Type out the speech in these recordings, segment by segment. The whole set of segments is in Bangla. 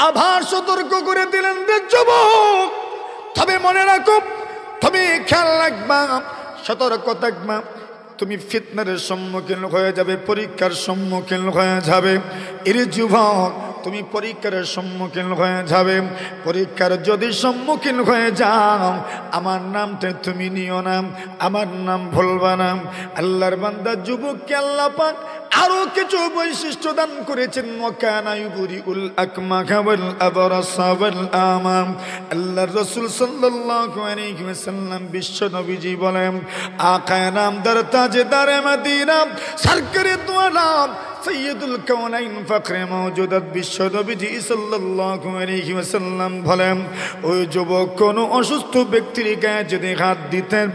আবার সতর্ক করে দিলেন, রে যুবক, তবে মনে রাখো, তুমি খেয়াল রাখবা, সতর্ক থাকবা, তুমি ফিতনার সম্মুখীন হয়ে যাবে, পরীক্ষার সম্মুখীন হয়ে যাবে। এরে যুবক, তুমি পরীক্ষার সম্মুখীন হয়ে যাবে। পরীক্ষার যদি সম্মুখীন হয়ে যাও, আমার নামটা তুমি নিও না, আমার নাম ভুলবা না। আল্লাহর বান্দা যুবককে আল্লাহ পাক আরো কিছু বৈশিষ্ট্য দান করেছেন। ওয়াকানা ইউবরিউল আকমাহা ওয়াল আবরাসা ওয়াল আমাম। আল্লাহর রাসূল সাল্লাল্লাহু আলাইহি ওয়াসাল্লাম বিশ্ব নবীজি বলেন, আকায়ে নামদার তাজদারে মদিনা সরকারে দু আলম সৈয়দুল কাউনাইন ফখরে মওজুদাত বিশ্ব নবীজি সাল্লাল্লাহু আলাইহি ওয়াসাল্লাম বলেন, ওই যুবক কোন অসুস্থ ব্যক্তির গায়ে যদি হাত দিতেন,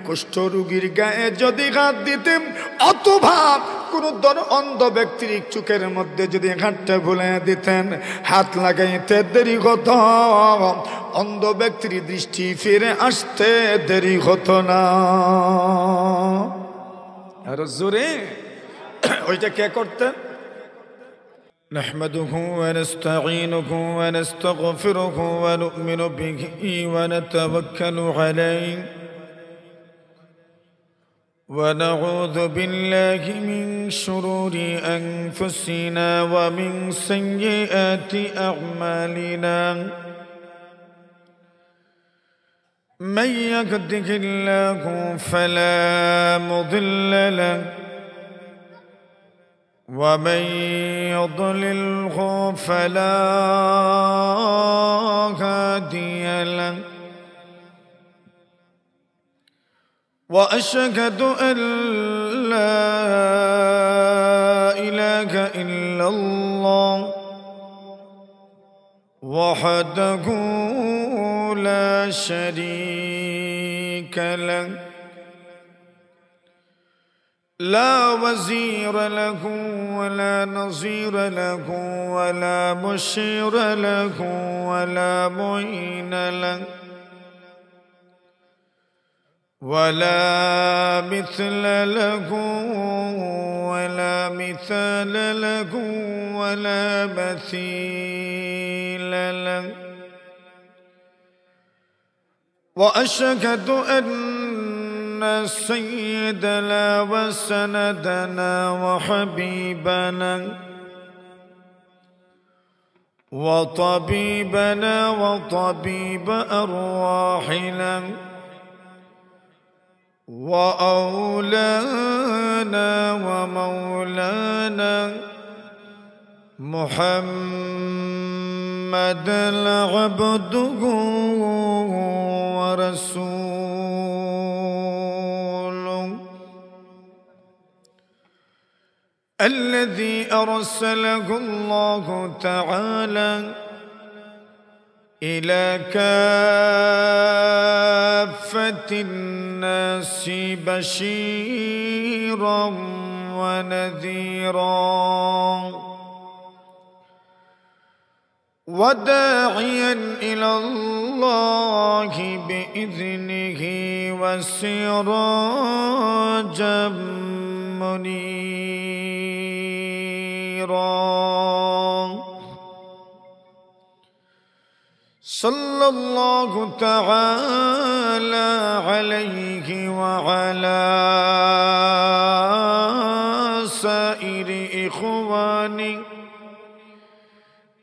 কুষ্ঠ রোগীর গায়ে যদি হাত দিতেন, অথবা কোন অন্ধ ব্যক্তির চোখের মধ্যে যদি হাতটা বুলিয়ে দিতেন, হাত লাগাইতে দেরি হতো, অন্ধ ব্যক্তির দৃষ্টি ফিরে আসতে দেরি হতো না। আর জোরে ওইটা কে করতেন? নাহমাদুহু ওয়া নাস্তাঈনুহু ওয়া নাস্তাগফিরুহু ওয়া নু'মিনু বিহি ওয়া নাতাওয়াক্কালু আলাইহি ওয়া নাউযু বিল্লাহি মিন শুরুরি আনফুসিনা ওয়া মিন সাইয়্যাতি আ'মালিনা। من يهده الله فلا مضل له ومن يضلله فلا هادي له وأشهد أن لا إله إلا الله وحده لا شريك له لا وزير له ولا نظير له ولا مشير له ولا معين له ولا مثل له ولا مثال له ولا مثيل له وأشهد أن سيدنا وسندنا وحبيبنا وطبيبنا وطبيب أرواحنا وأولانا ومولانا محمد عبده ورسوله الذي أرسله الله تعالى إلى كافة الناس بشيرا ونذيرا وداعيا إلى الله بإذنه وسراجا منيرا صلى الله تعالى عليه وعلى سائر إخوانه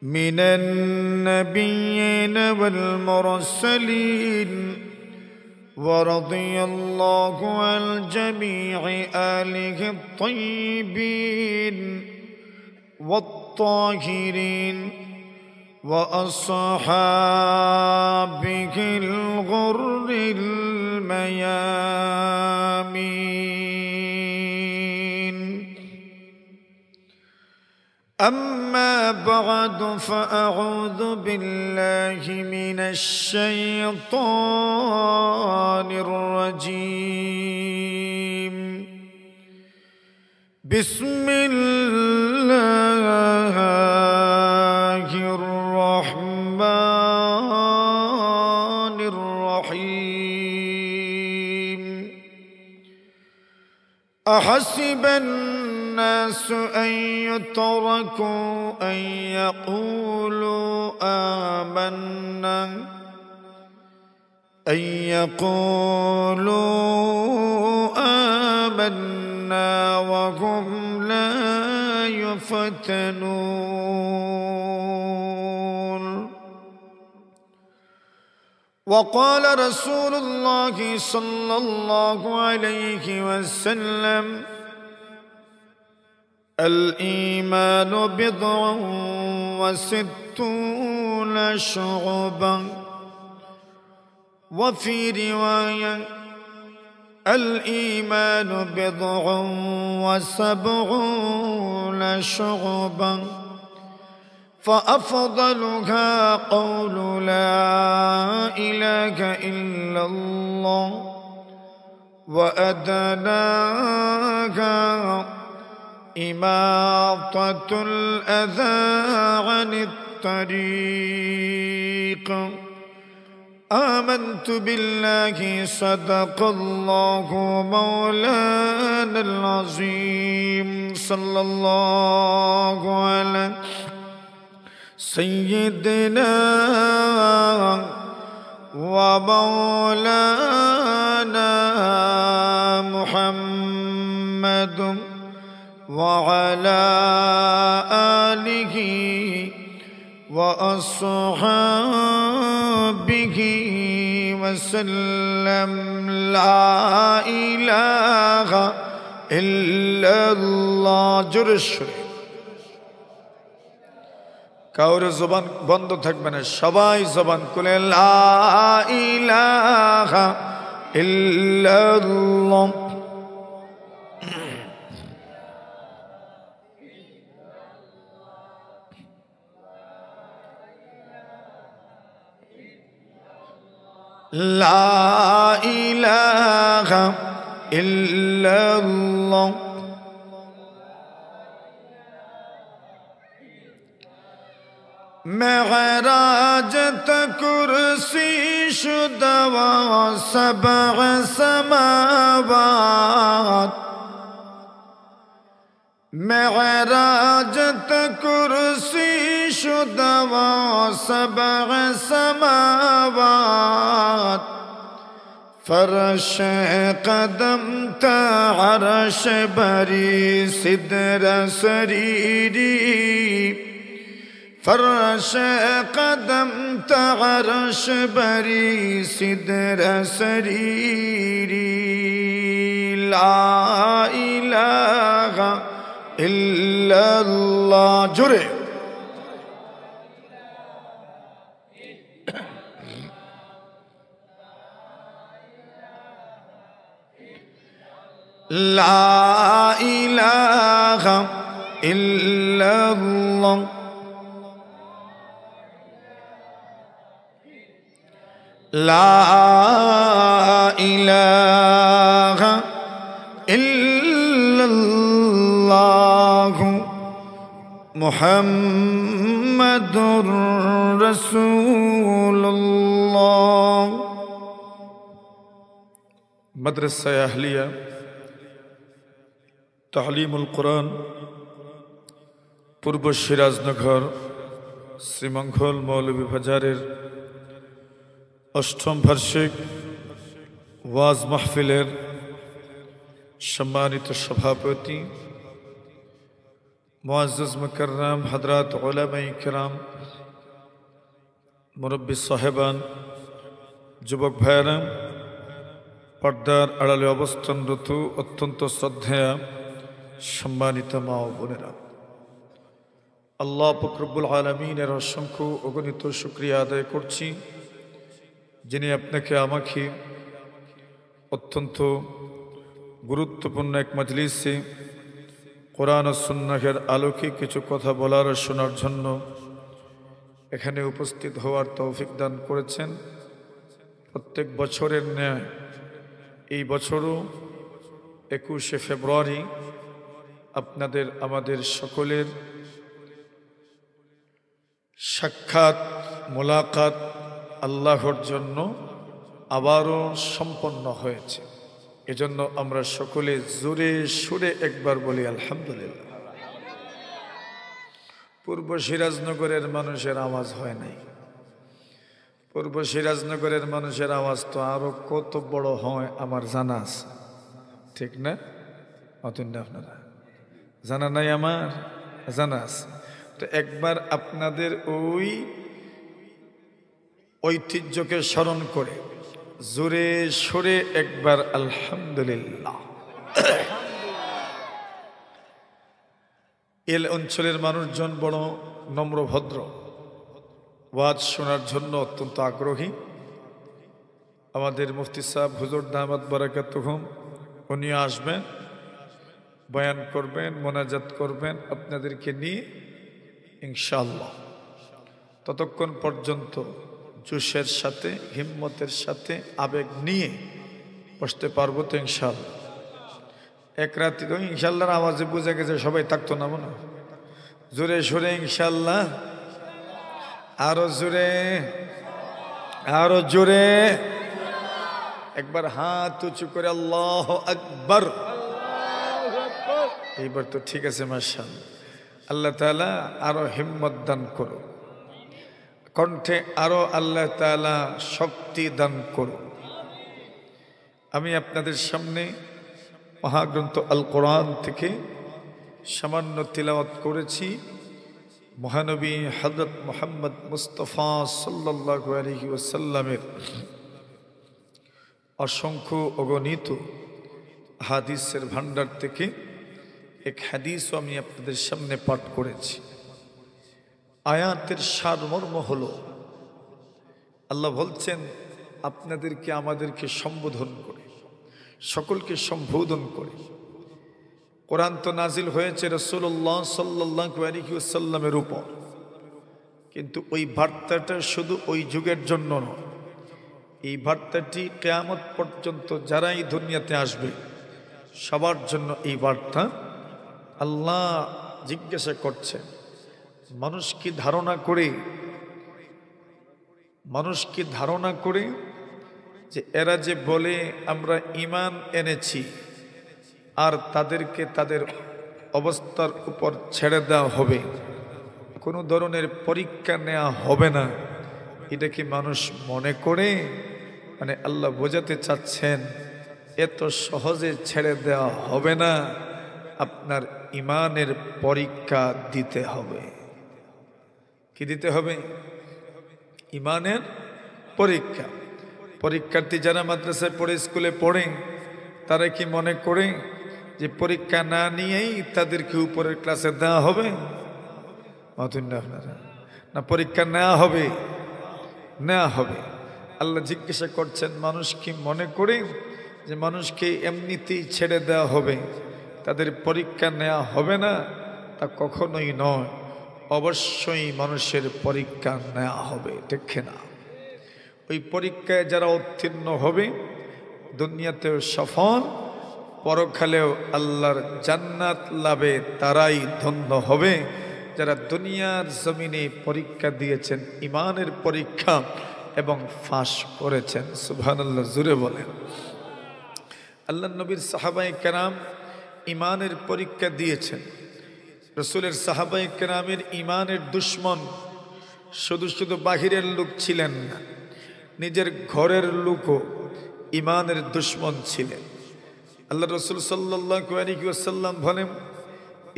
من النبيين والمرسلين ورضي الله عن جميع آله الطيبين والطاهرين وأصحابه الغر الميامين. أما بعد فأعوذ بالله من الشيطان الرجيم. بسم الله الرحمن الرحيم. أحسب الناس أن يتركوا أن يقولوا آمنا أن يقولوا آمنا وهم لا يفتنون وقال رسول الله صلى الله عليه وسلم الإيمان بضع وستون شعبا وفي رواية الإيمان بضع وسبعون شعبا فأفضلها قول لا إله إلا الله وأدناها إماطة الأذى عن الطريق آمنت بالله صدق الله مولانا العظيم صلى الله على سيدنا ومولانا محمد وعلى آله وأصحابه وسلم لا إله إلا الله জোরে কাউরে জবান বন্ধ থাকবে না সবাই জবান খুলে লা ইলাহা ইল্লাল্লাহ لا إله إلا الله معراج كرسي شدى وسبع سماوات معراج كرسي شدى وسبع سماوات فرش قدم تعرش بري سدر سريري فرش قدم تعرش بري سدر سريري لا إله إلا الله جري لا إله إلا الله لا إله إلا الله محمد رسول الله مدرسة أهلية তালিমুল কোরআন পূর্ব সিরাজনগর শ্রীমঙ্গল মৌলভী বাজারের অষ্টম বার্ষিক ওয়াজ মাহফিলের সম্মানিত সভাপতি মুআজ্জাজ মুকাররম হযরত উলামায়ে কিরাম মুরব্বী সাহেবান যুবক ভাইয়েরা পর্দার আড়ালে অবস্থানরত অত্যন্ত শ্রদ্ধেয় সম্মানিত মা ও বোনেরা আল্লাহ পাক রব্বুল আলামিনের অসংখ্য অগণিত শুকরিয়া আদায় করছি যিনি আপনাকে আমাকে অত্যন্ত গুরুত্বপূর্ণ এক মজলিসে কোরআন ও সুন্নাহের আলোকে কিছু কথা বলার ও শোনার জন্য এখানে উপস্থিত হওয়ার তৌফিক দান করেছেন। প্রত্যেক বছরের ন্যায় এই বছরও 21শে ফেব্রুয়ারি আপনাদের আমাদের সকলের সাক্ষাৎ মোলাকাত আল্লাহর জন্য আবারও সম্পন্ন হয়েছে। এজন্য আমরা সকলে জোরে সুরে একবার বলি আলহামদুলিল্লাহ। পূর্ব সিরাজনগরের মানুষের আওয়াজ হয় নাই, পূর্ব সিরাজনগরের মানুষের আওয়াজ তো আরো কত বড় হয় আমার জানা আছে, ঠিক না? অতন না আপনারা জানা নাই? আমার জানা আছে। তো একবার আপনাদের ওই ঐতিহ্যকে স্মরণ করে জোরে সরে একবার আলহামদুলিল্লাহ। এই অঞ্চলের মানুষজন বড় নম্র ভদ্র, ওয়াজ শোনার জন্য অত্যন্ত আগ্রহী। আমাদের মুফতি সাহেব হুজুর দামাত বারাকাতুহুম উনি আসবেন, বয়ান করবেন, মোনাজাত করবেন আপনাদেরকে নিয়ে ইনশাআল্লাহ। ততক্ষণ পর্যন্ত জোশের সাথে, হিম্মতের সাথে, আবেগ নিয়ে বসতে পারবো তো ইনশাআল্লাহ? এক রাত্রি তো ইনশাআল্লাহর আওয়াজে বোঝা গেছে সবাই থাকতো না মনে। জোরে সোরে ইনশাআল্লাহ, আরো জোরে, আরো জোরে একবার হাত উঁচু করে আল্লাহ আকবার। এইবার তো ঠিক আছে মাশাআল্লাহ। আল্লাহ তাআলা আরো হিম্মত দান করো, কণ্ঠে আরো আল্লাহ তাআলা শক্তি দান করো। আমি আপনাদের সামনে মহাগ্রন্থ আল কোরআন থেকে সামান্য তিলাওয়াত করেছি। মহানবী হযরত মুহাম্মদ মুস্তাফা সাল্লাল্লাহু আলাইহি ওয়াসাল্লামের অসংখ্য অগণিত হাদিসের ভান্ডার থেকে এক হাদিসও আমি আপনাদের সামনে পাঠ করেছি। আয়াতের সারমর্ম হলো, আল্লাহ বলছেন আপনাদেরকে আমাদেরকে সম্বোধন করে, সকলকে সম্বোধন করে। কোরআন তো নাজিল হয়েছে রাসূলুল্লাহ সাল্লাল্লাহু আলাইহি ওয়াসাল্লামের উপর, কিন্তু ওই বার্তাটা শুধু ওই যুগের জন্য নয়। এই বার্তাটি কিয়ামত পর্যন্ত যারাই দুনিয়াতে আসবে সবার জন্য এই বার্তা। আল্লাহ জিজ্ঞাসা করছেন, মানুষ কি ধারণা করে যে এরা যে বলে আমরা ঈমান এনেছি আর তাদেরকে তাদের অবস্থার উপর ছেড়ে দেওয়া হবে, কোনো ধরনের পরীক্ষা নেওয়া হবে না, এটা কি মানুষ মনে করে? মানে আল্লাহ বোঝাতে চাচ্ছেন এত সহজে ছেড়ে দেওয়া হবে না, আপনার ঈমানের পরীক্ষা দিতে হবে। কি দিতে হবে? ঈমানের পরীক্ষা। পরীক্ষার্থী যারা মাদ্রাসায় পড়ে, স্কুলে পড়ে, তারা কি মনে করে যে পরীক্ষা না নিয়েই তাদেরকে উপরের ক্লাসে দেওয়া হবে? আপনারা না, পরীক্ষা নেওয়া হবে, নেওয়া হবে। আল্লাহ জিজ্ঞাসা করছেন, মানুষ কি মনে করে যে মানুষকে এমনিতেই ছেড়ে দেওয়া হবে, তাদের পরীক্ষা নেওয়া হবে না? তা কখনোই নয়, অবশ্যই মানুষের পরীক্ষা নেওয়া হবে, ঠিক না? ওই পরীক্ষায় যারা উত্তীর্ণ হবে দুনিয়াতেও সফল, পরকালেও আল্লাহর জান্নাত লাভে তারাই ধন্য হবে যারা দুনিয়ার জমিনে পরীক্ষা দিয়েছেন, ঈমানের পরীক্ষা, এবং ফাঁস করেছেন। সুবহানাল্লাহ, জোরে বলেন। আল্লাহ নবীর সাহাবায়ে কেরাম ঈমানের পরীক্ষা দিয়েছেন। রাসূলের সাহাবায়ে কেরামের ঈমানের দুশমন শুধু শুধু বাহিরের লোক ছিলেন না, নিজের ঘরের লোকও ঈমানের দুশমন ছিলেন। আল্লাহ রাসূল সাল্লাল্লাহু আলাইহি ওয়াসাল্লাম বলেন,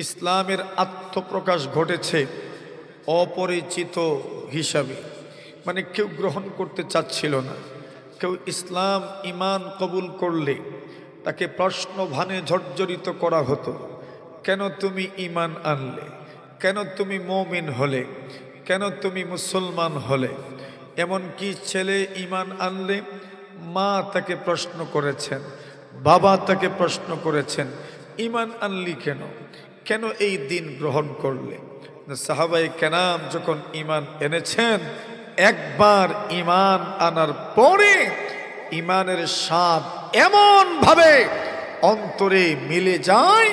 ইসলামের আত্মপ্রকাশ ঘটেছে অপরিচিত হিসাবে, মানে কেউ গ্রহণ করতে চাচ্ছিল না। কেউ ইসলাম ঈমান কবুল করলে তাকে প্রশ্ন ভানে জর্জরিত করা হতো, কেন তুমি ঈমান আনলে, কেন তুমি মুমিন হলে, কেন তুমি মুসলমান হলে। এমনকি ছেলে ঈমান আনলে মা তাকে প্রশ্ন করেছেন, বাবা তাকে প্রশ্ন করেছেন, ঈমান আনলি কেন, কেন এই দিন গ্রহণ করলে। সাহাবায়ে কেরাম যখন ঈমান এনেছেন, একবার ঈমান আনার পরে ঈমানের স্বাদ এমন ভাবে অন্তরে মিলে যায়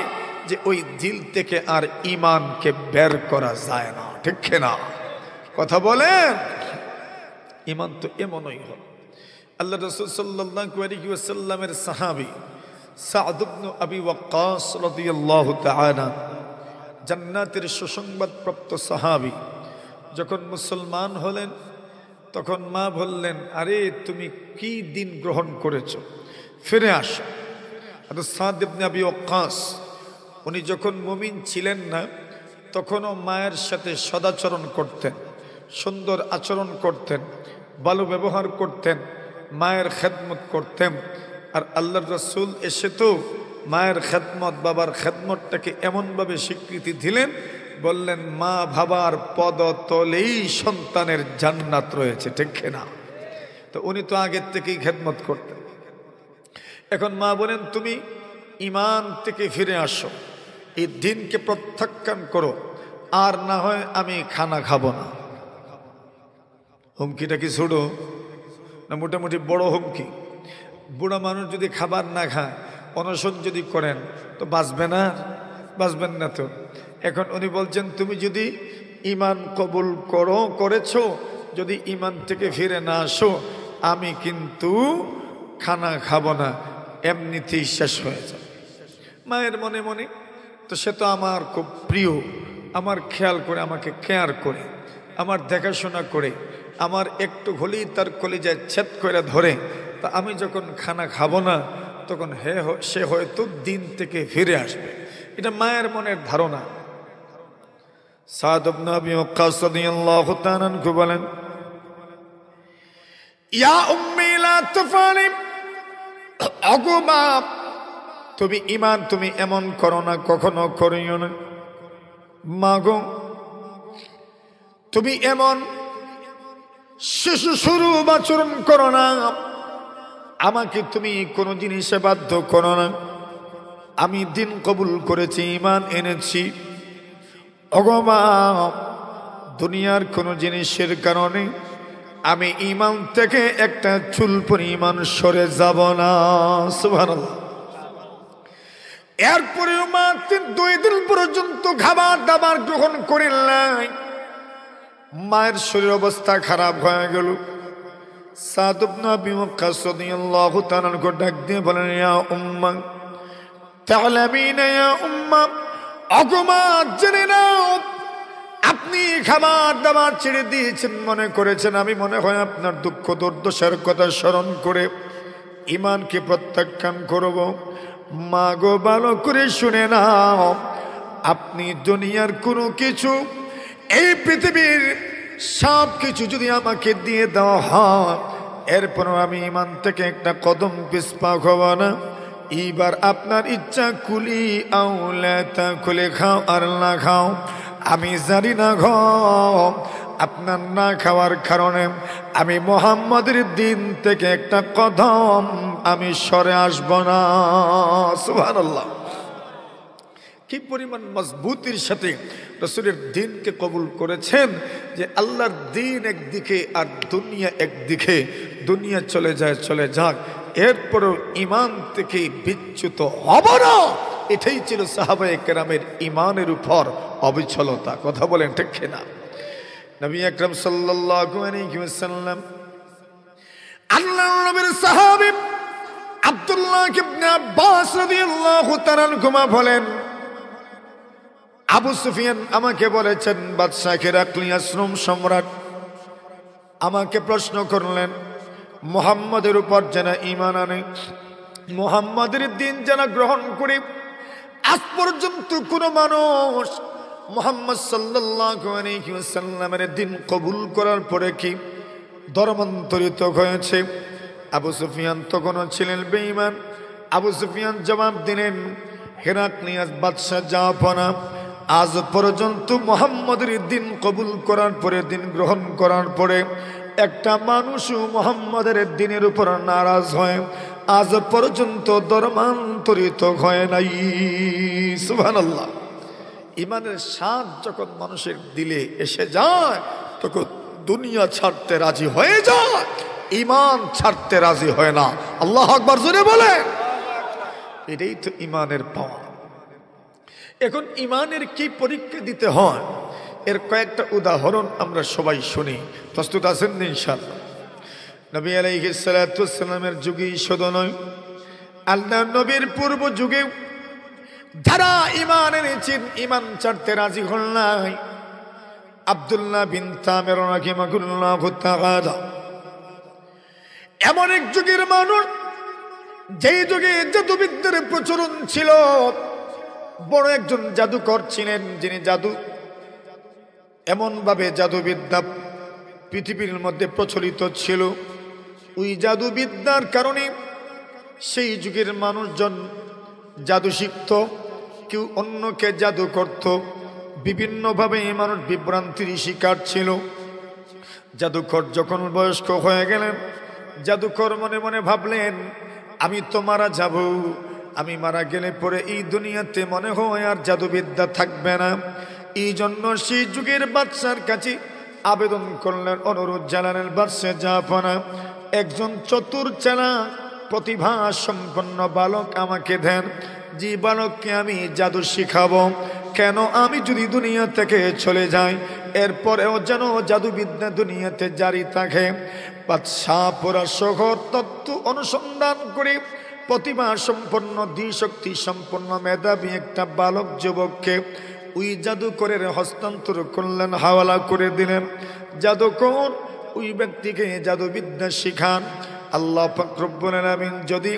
যে ওই দিল থেকে আর ঈমানকে বের করা যায় না, ঠিক না? কথা বলেন। ঈমান তো এমনই হয়। আল্লাহ রাসূল সাল্লাল্লাহু আলাইহি ওয়াসাল্লামের সাহাবী সাদ ইবনে আবি ওয়াক্কাস রাদিয়াল্লাহু তাআলা, জান্নাতের সুসংবাদপ্রাপ্ত সাহাবী, যখন মুসলমান হলেন তখন মা বললেন, আরে তুমি কি দিন গ্রহণ করেছো, ফিরে আসো। সাদ ইবনে আবি ওয়াক্কাস উনি যখন মুমিন ছিলেন না, তখনও মায়ের সাথে সদাচরণ করতেন, সুন্দর আচরণ করতেন, ভালো ব্যবহার করতেন, মায়ের খেদমত করতেন। আর আল্লাহর রাসূল এসে তো মায়ের খেদমত, বাবার খেদমতটাকে এমনভাবে স্বীকৃতি দিলেন, বললেন মা বাবার পদতলেই সন্তানের জান্নাত রয়েছে, ঠিক না? তো উনি তো আগের থেকেই খেদমত করতেন। এখন মা বলেন, তুমি ঈমান থেকে ফিরে আসো, এই দিনকে প্রত্যাখ্যান করো, আর না হয় আমি খানা খাবো না। হুমকিটা কি ছোট না মোটামুটি বড় হুমকি? বুড়া মানুষ যদি খাবার না খায়, অনশন যদি করেন, তো বাঁচবেন না তো। এখন উনি বলছেন, তুমি যদি ঈমান কবুল করেছো, যদি ঈমান থেকে ফিরে না আসো, আমি কিন্তু খানা খাবো না, এমনিতেই শেষ হয়ে যাবে। মায়ের মনে মনে, তো সে তো আমার খুব প্রিয়, আমার খেয়াল করে, আমাকে কেয়ার করে, আমার দেখাশোনা করে, আমার একটু হলেই তার কলিজায় ছেদ করে ধরে, তা আমি যখন খানা খাবো না, তখন সে হয়তো দিন থেকে ফিরে আসবে। এটা মায়ের মনের ধারণা। সাদ ইবনে আবি ওয়াক্কাস রাদিয়াল্লাহু তাআলা আনহু বলেন, ইয়া উম্মি লা তুফানি, ওগো মা, তুমি ঈমান তুমি এমন করো না, কখনো করিও না। মা গো, তুমি এমন শিশু শুরু আচরণ করো না, আমাকে তুমি কোনো জিনিসে বাধ্য করো না। আমি দিন কবুল করেছি, ঈমান এনেছি। ওগো মা, দুনিয়ার কোনো জিনিসের কারণে আমি ঈমান থেকে একটা চুল পরিমাণ সরে যাব না। সুবহানাল্লাহ। এরপরেও মা 2 দিন পর্যন্ত খাবার দাবার গ্রহণ করেন নাই। মায়ের শরীর অবস্থা খারাপ হয়ে গেল। সাদ ইবনে আবি ওয়াক্কাস রাদিয়াল্লাহু তাআলা আনহু ডাক দিয়ে বলেন, ইয়া উম্মা তা'লামিনা, ইয়া উম্মা, ওগো মা, জেনে নাও, আপনি খাবার দাবার ছেড়ে দিয়েছেন, মনে করেছেন আমি মনে হয় আপনার দুঃখ দুর্দশার কথা স্মরণ করে ঈমানকে প্রত্যাখ্যান করব। মা গো, ভালো করে শুনে নাও, আপনি দুনিয়ার কোনো কিছু, এই পৃথিবীর সব কিছু যদি আমাকে দিয়ে দেওয়া হয়, এরপরও আমি ঈমান থেকে একটা কদম পিছপা হব না। এইবার আপনার ইচ্ছা কুলি আউলাতা খুলে খাও আর না খাও, আমি জানি না গো, আপনার না খাওয়ার কারণে আমি মুহাম্মাদের দিন থেকে একটা কদম আমি সরে আসব না। সুবহানাল্লাহ। কি পরিমাণ মজবুতির সাথে রাসূলের দিনকে কবুল করেছেন, যে আল্লাহর দিন একদিকে আর দুনিয়া একদিকে, দুনিয়া চলে যাক, এরপরও ঈমান থেকে বিচ্যুত হব না। এটাই ছিল সাহাবায়ে কেরামের ঈমানের উপর অবিচলতা। কথা বলেন ঠিক কিনা? নবী আকরাম সাল্লাল্লাহু আলাইহি ওয়াসাল্লাম, আল্লাহর নবীর সাহাবী আব্দুল্লাহ ইবনে আব্বাস রাদিয়াল্লাহু তাআলা আনহুমা বলেন, আবু সুফিয়ান আমাকে বলেছেন, বাদশা হিরাক্লিয়াস রোম সম্রাট আমাকে প্রশ্ন করলেন, মুহাম্মাদের উপর যারা ঈমান আনে, মুহাম্মাদের দিন যারা গ্রহণ করে, আজ পর্যন্ত কোনো মানুষ মুহাম্মদ সাল্লাল্লাহু আলাইহি ওয়াসাল্লামের দিন কবুল করার পরে কি ধর্মান্তরিত হয়েছে? আবু সুফিয়ান তখনও ছিলেন বেঈমান। আবু সুফিয়ান জবাব দিলেন, হিরাক্লিয়াস বাদশা জাহাপনা, আজ পর্যন্ত মুহাম্মাদের দিন কবুল করার পরে, দিন গ্রহণ করার পরে একটা মানুষও মুহাম্মাদের দিনের উপর নারাজ হয় আজ পর্যন্ত ধর্মান্তরিত হয় নাই। সুবহানাল্লাহ। ঈমানের স্বাদ যখন মানুষের দিলে এসে যায়, তখন দুনিয়া ছাড়তে রাজি হয়ে যায়, ঈমান ছাড়তে রাজি হয় না। আল্লাহু আকবার জোরে বলে। এটাই তো ঈমানের পাওয়া। এখন ঈমানের কি পরীক্ষা দিতে হয়, এর কয়েকটা উদাহরণ আমরা সবাই শুনি। প্রস্তুত আছেন ইনশাআল্লাহ? নবী আলাইহিস সালাতু ওয়াস সালামের যুগেই শুধু নয়, আল্লাহর নবীর পূর্ব যুগে যারা ঈমান এনেছেন, ঈমান ছাড়তে রাজি হন নাই, আব্দুল্লাহ বিন তামির রাহিমাহুল্লাহু তাআলা এমন এক যুগের মানুষ, যেই যুগে জাদুবিদ্যার প্রচলন ছিল। বড় একজন জাদুকর ছিলেন, যিনি জাদু এমন ভাবে জাদুবিদ্যা পৃথিবীর মধ্যে প্রচলিত ছিল। ওই জাদুবিদ্যার কারণে সেই যুগের মানুষজন জাদু শিখত, কেউ অন্যকে জাদু করত। বিভিন্নভাবে এই মানুষ বিভ্রান্তির শিকার ছিল। জাদুকর যখন বয়স্ক হয়ে গেলেন, জাদুকর মনে মনে ভাবলেন, আমি তো মারা যাব, আমি মারা গেলে পরে এই দুনিয়াতে মনে হয় আর জাদুবিদ্যা থাকবে না। এই জন্য সেই যুগের বাদশার কাছে আবেদন করলেন, অনুরোধ জানালেন, বাদশা জাহাপনা, একজন চতুর চালাক প্রতিভা সম্পন্ন বালক আমাকে দেন, যে বালককে আমি জাদু শিখাবো। কেন আমি যদি দুনিয়া থেকে চলে যাই, এরপরেও যেন জাদুবিদ্যা দুনিয়াতে জারি থাকে। বাদশাহ পুরা শহর তত্ত্ব অনুসন্ধান করে প্রতিভা সম্পন্ন, ধীশক্তি সম্পন্ন, মেধাবী একটা বালক যুবককে ওই জাদুকরের হস্তান্তর করলেন, হাওয়ালা করে দিলেন। জাদুকর ওই ব্যক্তিকে জাদুবিদ্যা শিখান। আল্লাহ পাক রব্বুল আলামিন যদি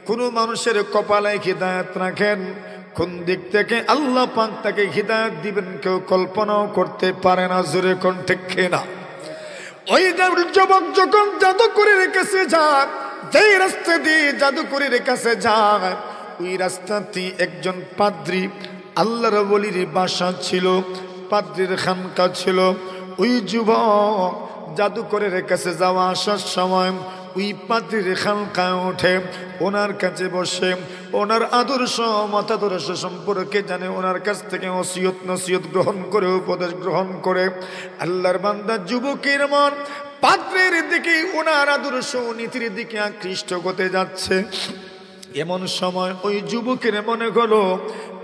কোনো মানুষের কপালে হিদায়াত রাখেন, কোন দিক থেকে আল্লাহ পাক তাকে হিদায়াত দিবেন কেউ কল্পনাও করতে পারে না। জোরে কোন ঠিক না? ওই যুবক যখন জাদুকরের কাছে যান, যেই রাস্তা দিয়ে জাদুকরের কাছে যায়, ওই রাস্তাতে একজন পাদ্রী, আল্লাহর ওলির বাসা ছিল, পাদ্রীর খানকা ছিল। ওই যুবক জাদুকরের কাছে যাওয়া আসার সময় ওই পাদ্রীর খানকায় ওঠে, ওনার কাছে বসে ওনার আদর্শ মতাদর্শ সম্পর্কে জানে, ওনার কাছ থেকে ওসিয়ত নসিয়ত গ্রহণ করে, উপদেশ গ্রহণ করে। আল্লাহর বান্দা যুবকের মন পাদ্রীর দিকে, ওনার আদর্শ নীতির দিকে আকৃষ্ট হতে যাচ্ছে। এমন সময় ওই যুবকের মনে হলো,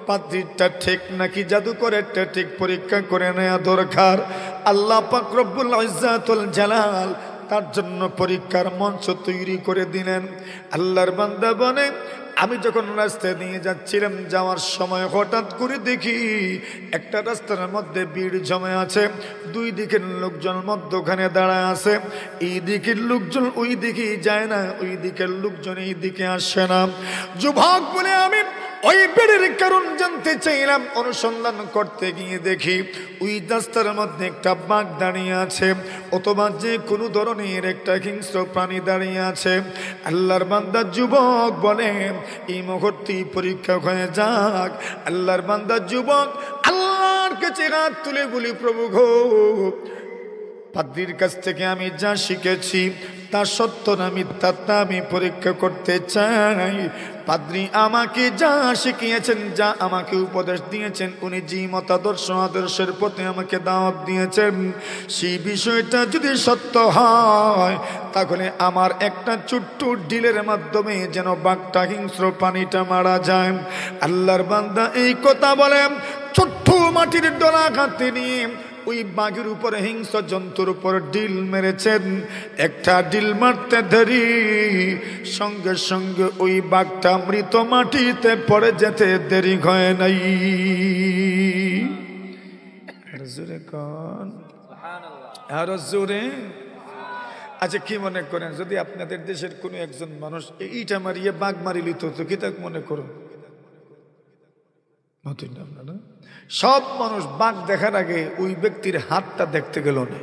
পাদ্রীরটা ঠিক নাকি জাদুকরেরটা ঠিক, পরীক্ষা করে নেওয়া দরকার। আল্লাহ পাক রব্বুল ইজ্জাতুল জালাল তার জন্য পরীক্ষার মঞ্চ তৈরি করে দিলেন। আল্লাহর বান্দা বলে, আমি যখন রাস্তায় নিয়ে যাচ্ছিলাম, যাওয়ার সময় হঠাৎ করে দেখি একটা রাস্তার মধ্যে ভিড় জমে আছে, দুই দিকের লোকজন মধ্যখানে দাঁড়ায় আছে। এই দিকের লোকজন ওই দিকে যায় না, ওই দিকের লোকজন এই দিকে আসে না। যুবক বলে, আমি ওই ভিড়ের কারণ জানতে চাইলাম। অনুসন্ধান করতে গিয়ে দেখি ওই রাস্তার মধ্যে একটা বাঘ দাঁড়িয়ে আছে, অথবা যে কোনো ধরনের একটা হিংস্র প্রাণী দাঁড়িয়ে আছে। আল্লাহর বান্দা যুবক বলে, এই মুহূর্তে পরীক্ষা হয়ে যাক। আল্লাহর বান্দা যুবক আল্লাহর কাছে হাত তুলে বলি, প্রভু গো, পাদ্রীর কাছ থেকে আমি যা শিখেছি তা সত্য না মিথ্যা তা আমি পরীক্ষা করতে চাই। পাদ্রী আমাকে যা শিখিয়েছেন, যা আমাকে উপদেশ দিয়েছেন, উনি যে মতাদর্শ আদর্শের প্রতি আমাকে দাওয়াত দিয়েছেন, সেই বিষয়টা যদি সত্য হয়, তাহলে আমার একটা ছোট্ট ডিলের মাধ্যমে যেন বাঘটা হিংস্র প্রাণীটা মারা যায়। আল্লাহর বান্দা এই কথা বলেন, ছোট্ট মাটির ডলা হাতে নিয়ে ওই বাঘের উপরে, হিংস্র জন্তুর উপর ডিল মেরেছেন। একটা ডিল মারতে দেরি, সঙ্গে সঙ্গে ওই বাঘটা মৃত মাটিতে পড়ে যেতে দেরি হয় নাই। জোরে কোন আরো জোরে। আচ্ছা, কি মনে করেন যদি আপনাদের দেশের কোনো একজন মানুষ এইটা মারিয়ে বাঘ মারিলি তো কি তাকে মনে করুন? আপনারা সব মানুষ বাঘ দেখার আগে ওই ব্যক্তির হাতটা দেখতে গেল না।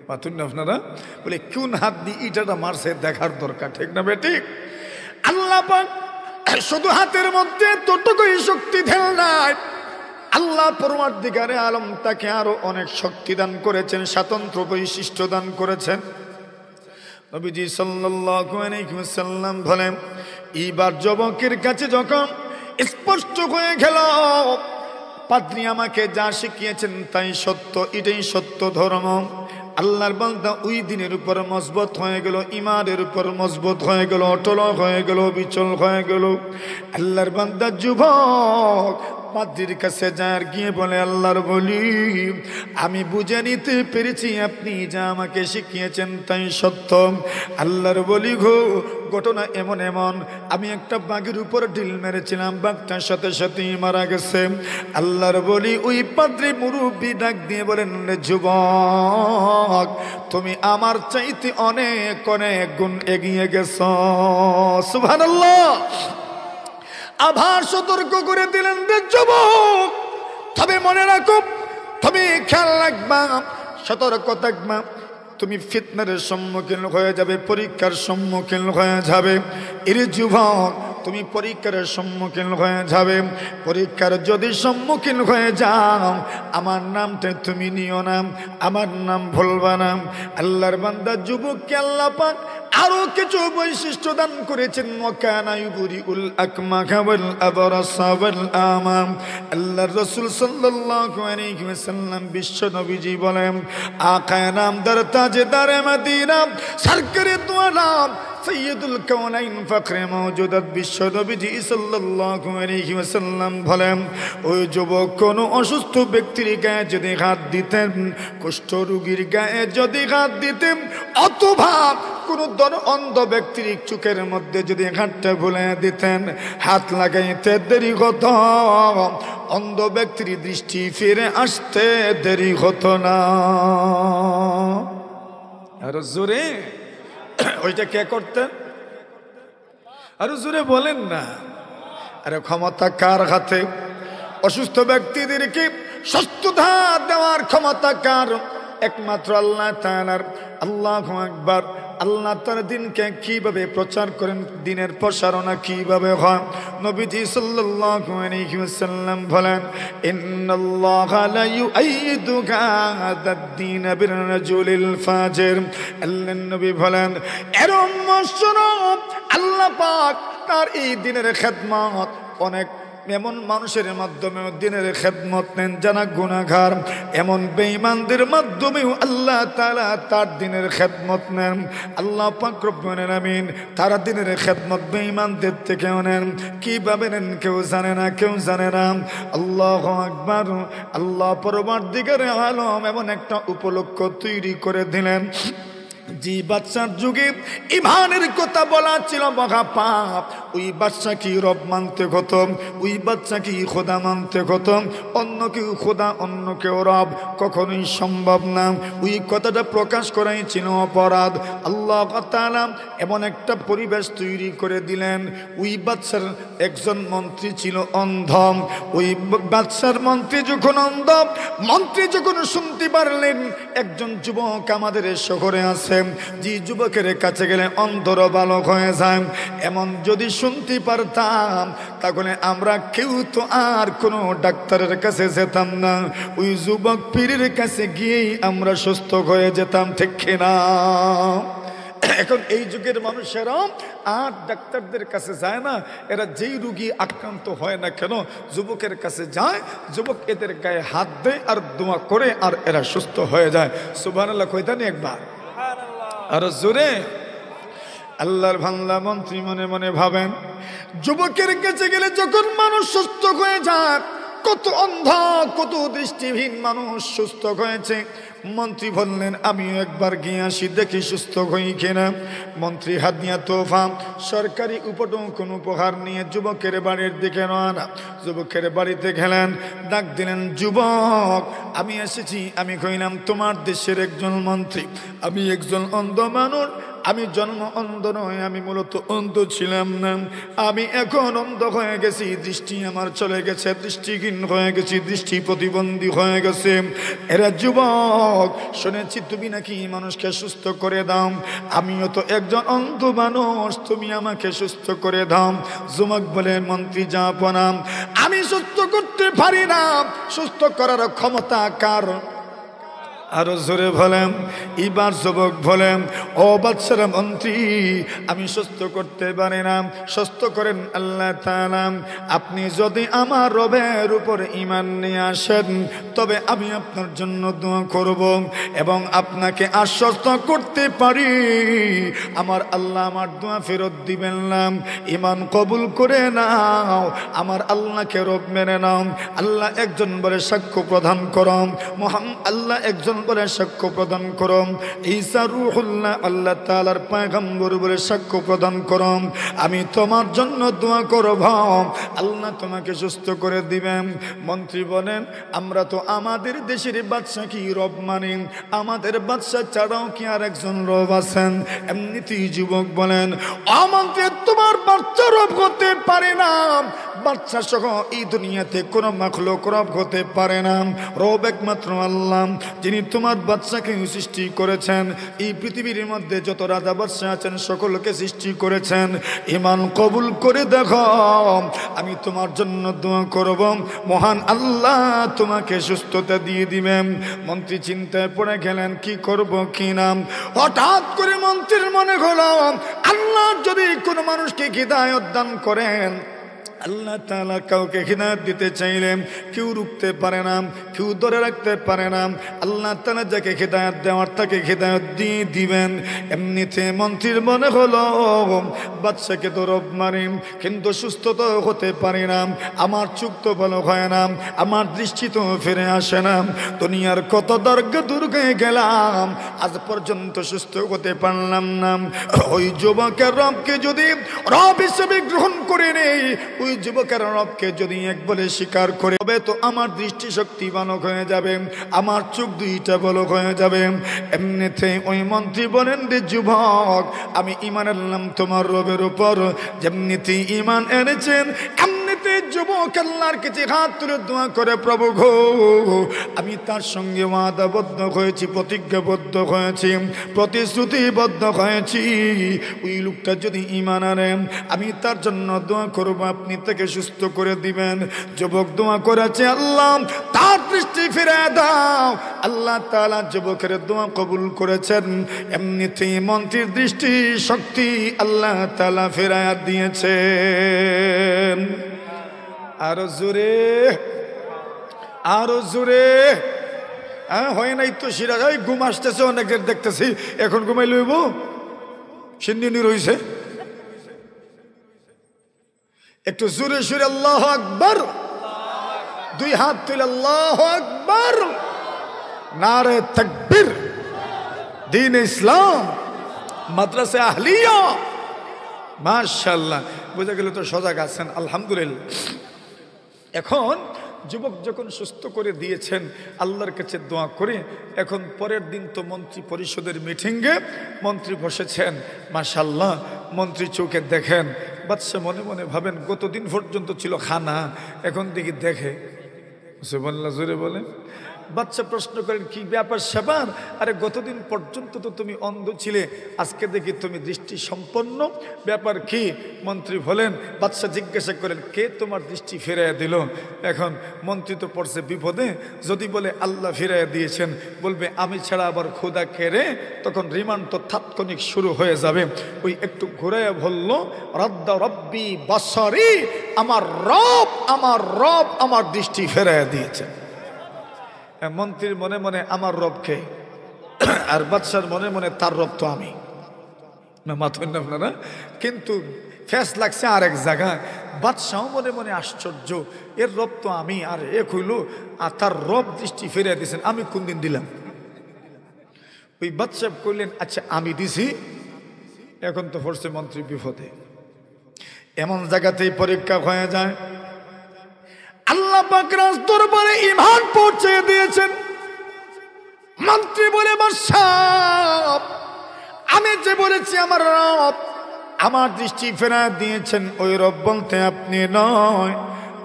পাতুন না আপনারা? বলে কোন হাত দিয়ে ইটাটা মারছে দেখার দরকার, ঠিক না বেটি? আল্লাহ পাক শুধু হাতের মধ্যে ততটুকুই শক্তি দেন নাই, আল্লাহ পরমার্থিকারে আলম তাকে আরো অনেক শক্তি দান করেছেন, স্বাতন্ত্র বৈশিষ্ট্য দান করেছেন। নবীজি সাল্লাল্লাহু আলাইহি ওয়াসাল্লাম বলেন, এইবার যুবকের কাছে যখন স্পষ্ট হয়ে গেল পাদ্রী আমাকে যা শিখিয়েছেন তাই সত্য, এটাই সত্য ধর্ম, আল্লাহর বান্দা ওই দিনের উপর মজবুত হয়ে গেল, ইমানের উপর মজবুত হয়ে গেল, অটল হয়ে গেল, বিচল হয়ে গেল। আল্লাহর বান্দা যুবক পাদ্রীর কাছে যায় আর গিয়ে বলে, আল্লাহর বলি, আমি বুঝে নিতে পেরেছি আপনি যা আমাকে শিখিয়েছেন তাই সত্য। আল্লাহর বলি গো, ঘটনা এমন এমন, আমি একটা বাঘের উপর ঢিল মেরেছিলাম, বাঘটার সাথে সাথেই মারা গেছে। আল্লাহর বলি ওই পাদ্রী মুরব্বী ডাক দিয়ে বলেন, যুবক, তুমি আমার চাইতে অনেক অনেক গুণ এগিয়ে গেছ। সুবহানাল্লাহ। আবার সতর্ক করে দিলেন, যুবক, তবে মনে রাখো, তুমি খেয়াল রাখবা, সতর্ক থাকবা, তুমি ফিতনার সম্মুখীন হয়ে যাবে, পরীক্ষার সম্মুখীন হয়ে যাবে। এর যুবক, তুমি পরীক্ষার সম্মুখীন হয়ে যাবে। পরীক্ষার যদি সম্মুখীন হয়ে যাও, আমার নামটা তুমি নিও না, আমার নাম ভুলবা না। আল্লাহর বান্দা যুবককে আল্লাহ পাক আরো কিছু বৈশিষ্ট্য দান করেছেন। ওয়াকানা ইউবরিউল আকমাহা ওয়াল আবরাসা ওয়াল আমাম। আল্লাহর রাসূল সাল্লাল্লাহু আলাইহি ওয়াসাল্লাম বিশ্ব নবীজি বলেন, আকায়ে নামদার তাজদারে মদিনা সরকারে দু আলম সৈয়দুল কাউনাইন ফখরে মওজুদাত বিশ্ব নবীজি সাল্লাল্লাহু আলাইহি ওয়াসাল্লাম বলেন, ওই যুবক কোন অসুস্থ ব্যক্তির গায়ে যদি হাত দিতেন, কুষ্ঠ রোগীর গায়ে যদি হাত দিতেন, অথবা কোন অন্ধ ব্যক্তির চোখের মধ্যে যদি হাতটা বুলিয়ে দিতেন, হাত লাগাইতে দেরি হতো, অন্ধ ব্যক্তির দৃষ্টি ফিরে আসতে দেরি হতো না। আর জোরে ওইটা কে করতেন? আরো জোরে বলেন না। আরে ক্ষমতা কার হাতে? অসুস্থ ব্যক্তিদেরকে সুস্থতা দেওয়ার ক্ষমতা কার? একমাত্র আল্লাহ তাআলার। আল্লাহু আকবার। আল্লাহ তার দিনকে কিভাবে প্রচার করেন, দিনের প্রসারণা কিভাবে হয়, নবীজি সাল্লাল্লাহু আলাইহি ওয়াসাল্লাম বলেন, ইন্নাল্লাহা লা ইউআইদু হাদাদ-দীন বির-রাজুলিল ফাজির। আল্লাহর নবী বলেন, এরম শোনো, আল্লাহ পাক তার এই দিনের খেদমত অনেক এমন মানুষের মাধ্যমে দিনের খেদমত নেন যারা গুনাহগার, এমন বেঈমানদের মাধ্যমেও আল্লাহ তাআলা তার দিনের খেদমত নেন। আল্লাহ পাক রব্বুল আলামিন তারা দিনের খেদমত বেঈমানদের থেকেও নেন। কিভাবে নেন কেউ জানে না, কেউ জানে না। আল্লাহু আকবার। আল্লাহ পরবর্তীকারে আলম এমন একটা উপলক্ষ তৈরি করে দিলেন, যে বাদশার যুগে ইমানের কথা বলা ছিল মহা পাপ, ওই বাদশা কি রব মানতে হতো, ওই বাদশা কি খোদা মানতে হতো। অন্য কেউ খোদা, অন্য কেউ রব কখনোই সম্ভব না। ওই কথাটা প্রকাশ করাই ছিল অপরাধ। আল্লাহ তাআলা এমন একটা পরিবেশ তৈরি করে দিলেন, ওই বাদশার একজন মন্ত্রী ছিল অন্ধ। ওই বাদশার মন্ত্রী যখন অন্ধ, মন্ত্রী যখন শুনতে পারলেন একজন যুবক আমাদের শহরে আছে, যে যুবকের কাছে গেলে অন্ধর বালক হয়ে যায়, এমন যদি শুনতে পারতাম তাহলে আমরা কেউ তো আর কোনো ডাক্তারের কাছে যেতাম না, ওই যুবক পীরের কাছে গিয়েই আমরা সুস্থ হয়ে যেতাম, ঠিক কিনা? এখন এই যুগের মানুষেরা আর ডাক্তারদের কাছে যায় না, এরা যেই রোগী আক্রান্ত হয় না কেন যুবকের কাছে যায়, যুবক এদের গায়ে হাত দেয় আর দোয়া করে আর এরা সুস্থ হয়ে যায়। সুবহানাল্লাহ কইতানি একবার আর জোরে। আল্লাহর বান্দা মন্ত্রী মনে মনে ভাবেন, যুবকের কাছে গেলে যখন মানুষ সুস্থ হয়ে যায়, কত অন্ধ কত দৃষ্টিহীন মানুষ সুস্থ হয়েছে। মন্ত্রী বললেন, আমিও একবার গিয়ে আসি, দেখি সুস্থ হই কিনা। মন্ত্রী হাদিয়া তোফা সরকারি উপটন উপহার নিয়ে যুবকের বাড়ির দিকে রওনা। যুবকের বাড়িতে গেলেন, ডাক দিলেন, যুবক আমি এসেছি। আমি কইলাম, তোমার দেশের একজন মন্ত্রী, আমি একজন অন্ধ মানুষ, আমি জন্ম অন্ধ নয়, আমি মূলত অন্ধ ছিলাম না, আমি এখন অন্ধ হয়ে গেছি, দৃষ্টি আমার চলে গেছে, দৃষ্টিহীন হয়ে গেছি, দৃষ্টি প্রতিবন্ধী হয়ে গেছে। এরা যুবক, শুনেছি তুমি নাকি মানুষকে সুস্থ করে দাও, আমিও তো একজন অন্ধ মানুষ, তুমি আমাকে সুস্থ করে দাও। যুবক বলে, মন্ত্রী জাহাপনা, আমি সুস্থ করতে পারি না, সুস্থ করার ক্ষমতা কার? আরো জোরে বলেন। এবার যুবক বলেন, ও বাদশার মন্ত্রী, আমি সুস্থ করতে পারি না, সুস্থ করেন আল্লাহ তাআলা। আপনি যদি আমার রবের উপর ঈমান নিয়ে আসেন তবে আমি আপনার জন্য দোয়া করব এবং আপনাকে আশ্বস্ত করতে পারি আমার আল্লাহ আমার দোয়া ফেরত দিবেন না। ঈমান কবুল করে নাও, আমার আল্লাহকে রব মেনে নাও। আল্লাহ একজন বলে সাক্ষ্য প্রদান করম, মোহাম্মদ আল্লাহ একজন বলে সাক্ষ্য প্রদান করম, ঈসা রূহুল্লাহ আল্লাহ তাআলার পয়গম্বর বলে সাক্ষ্য প্রদান করম। আমি তোমার জন্য দোয়া করব, আল্লাহ তোমাকে সুস্থ করে দিবেন। মন্ত্রী বলেন, আমরা তো আমাদের দেশের বাদশা কি রব মানি, আমাদের বাদশা ছাড়াও কি আর একজন রব আছেন? এমনিতেই যুবক বলেন, আমাদের তোমার বাচ্চা রব হতে পারে না, বাচ্চা সহ এই দুনিয়াতে কোনো মাখলুক রব হতে পারে না। রব একমাত্র আল্লাহ, যিনি তোমার বাচ্চাকে সৃষ্টি করেছেন, এই পৃথিবীর মধ্যে যত রাজা বাদশা আছেন সকলকে সৃষ্টি করেছেন। ঈমান কবুল করে দেখো, আমি তোমার জন্য দোয়া করব, মহান আল্লাহ তোমাকে সুস্থতা দিয়ে দিবেন। মন্ত্রী চিন্তায় পড়ে গেলেন, কি করব কি নাম। হঠাৎ করে মন্ত্রীর মনে হলো, আল্লাহ যদি কোনো মানুষকে হিদায়াত দান করেন, আল্লাহ তাআলা কাউকে হিদায়াত দিতে চাইলে কেউ রুখতে পারে না, কেউ ধরে রাখতে পারে না। আল্লাহ তাআলা যাকে হিদায়াত দেওয়ার তাকে হিদায়াত দিয়ে দিবেন। এমনিতে মন্ত্রীর মনে হলো, বাদশাকে তো রব মারি কিন্তু সুস্থ তো হতে পারি না, আমার চোখ তো ভালো হয় না, আমার দৃষ্টি তো ফিরে আসে না, দুনিয়ার কত দুর্গে গেলাম, আজ পর্যন্ত সুস্থ হতে পারলাম না। ওই যুবকের রবকে যদি রব হিসেবে গ্রহণ করে নেই, ওই যুবকের রবকে যদি একবারে স্বীকার করে, তবে তো আমার দৃষ্টি শক্তি ভালো হয়ে যাবে, আমার চোখ দুইটা ভালো হয়ে যাবে। এমনিতে ওই মন্ত্রী বলেন, রে যুবক, আমি ঈমান আনলাম তোমার রবের উপর, যেমনিতে ঈমান এনেছেন এমনিতে যুবক আল্লাহর কাছে হাত তুলে দোয়া করে, প্রভু গো, আমি তার সঙ্গে ওয়াদাবদ্ধ হয়েছি, প্রতিজ্ঞাবদ্ধ হয়েছি, প্রতিশ্রুতিবদ্ধ হয়েছি, ওই লোকটা যদি ঈমান আনে আমি তার জন্য দোয়া করব, আপনি তাকে সুস্থ করে দিবেন। যুবক দোয়া করেছে, আল্লাহ তার দৃষ্টি ফিরে দাও। আল্লাহ তাআলা যুবকের দোয়া কবুল করেছেন। এমনিতেই মন্ত্রীর দৃষ্টি শক্তি আল্লাহ তাআলা ফিরায়া দিয়েছেন। আরো জোরে, আরো জোরে। হয় নাই তো সিরাজ, ঘুম আসতেছে অনেকের দেখতেছি, এখন ঘুমাই লইব, সিন্নি রয়েছে। একটু জোরে সুরে আল্লাহু আকবার, দুই হাত তুলে আল্লাহু আকবার, নারে তাকবীর, দ্বীন ইসলাম, মাদ্রাসা আহলিয়া। মাশাআল্লাহ, বোঝা গেল তো সজাগ আছেন, আলহামদুলিল্লাহ। এখন যুবক যখন সুস্থ করে দিয়েছেন, আল্লাহর কাছে দোয়া করে, এখন পরের দিন তো মন্ত্রী পরিষদের মিটিংয়ে মন্ত্রী বসেছেন। মাশাআল্লাহ, মন্ত্রী চোখে দেখেন, বাদশা মনে মনে ভাবেন গতদিন পর্যন্ত ছিল খানা, এখন দেখি দেখে। সুবহানাল্লাহ, জোরে বলেন। বাদশা প্রশ্ন করেন, কি ব্যাপার স্যাপার? আরে গতদিন পর্যন্ত তো তুমি অন্ধ ছিলে, আজকে দেখি তুমি দৃষ্টি সম্পন্ন, ব্যাপার কি? মন্ত্রী বলেন, বাদশা জিজ্ঞাসা করেন, কে তোমার দৃষ্টি ফিরাইয়া দিল? এখন মন্ত্রী তো পড়ছে বিপদে, যদি বলে আল্লাহ ফিরাইয়া দিয়েছেন, বলবে আমি ছাড়া আবার খোদা কেড়ে, তখন রিমান্ড তো তাৎক্ষণিক শুরু হয়ে যাবে। ওই একটু ঘুরাইয়া বলল, রাদ্দা রব্বি বাসারি, আমার রব আমার দৃষ্টি ফিরাইয়া দিয়েছে। মন্ত্রীর মনে মনে আমার রবকে, আর বাদশার মনে মনে তার রব তো আমি, মাথুন আপনারা। কিন্তু ফেস লাগছে আরেক জায়গায়। বাদশাহ মনে মনে আশ্চর্য, এর রব তো আমি, আর এ হইল আর তার রব দৃষ্টি ফিরিয়ে দিয়েছেন, আমি কোন দিন দিলাম? ওই বাদশাহ কইলেন, আচ্ছা আমি দিছি। এখন তো পড়ছে মন্ত্রী বিপদে। এমন জায়গাতেই পরীক্ষা হয়ে যায়। আল্লাহ পাক রাজ দরবারে ঈমান পৌঁছে দিয়েছেন। মন্ত্রী বলে, বাদশাহ আমি যে বলেছি আমার রব আমার দৃষ্টি ফেরা দিয়েছেন, ওই রব বলতে আপনি নয়,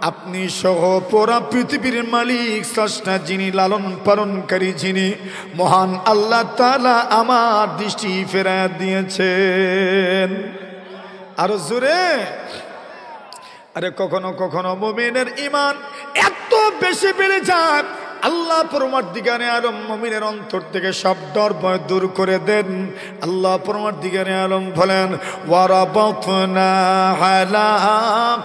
আপনি সহ পুরা পৃথিবীর মালিক স্রষ্টা, যিনি লালন পালনকারী, যিনি মহান আল্লাহ তাআলা আমার দৃষ্টি ফেরা দিয়েছেন। আরো জোরে। আরে কখনো কখনো মুমিনের ঈমান এত বেশি বেড়ে যায়, আল্লাহ পরমার্দিগারে আলম মুমিনের অন্তর থেকে সব ডর ভয় দূর করে দেন। আল্লাহ পরমার্দিগারে আলম বলেন ওয়ারাবাতনা আলা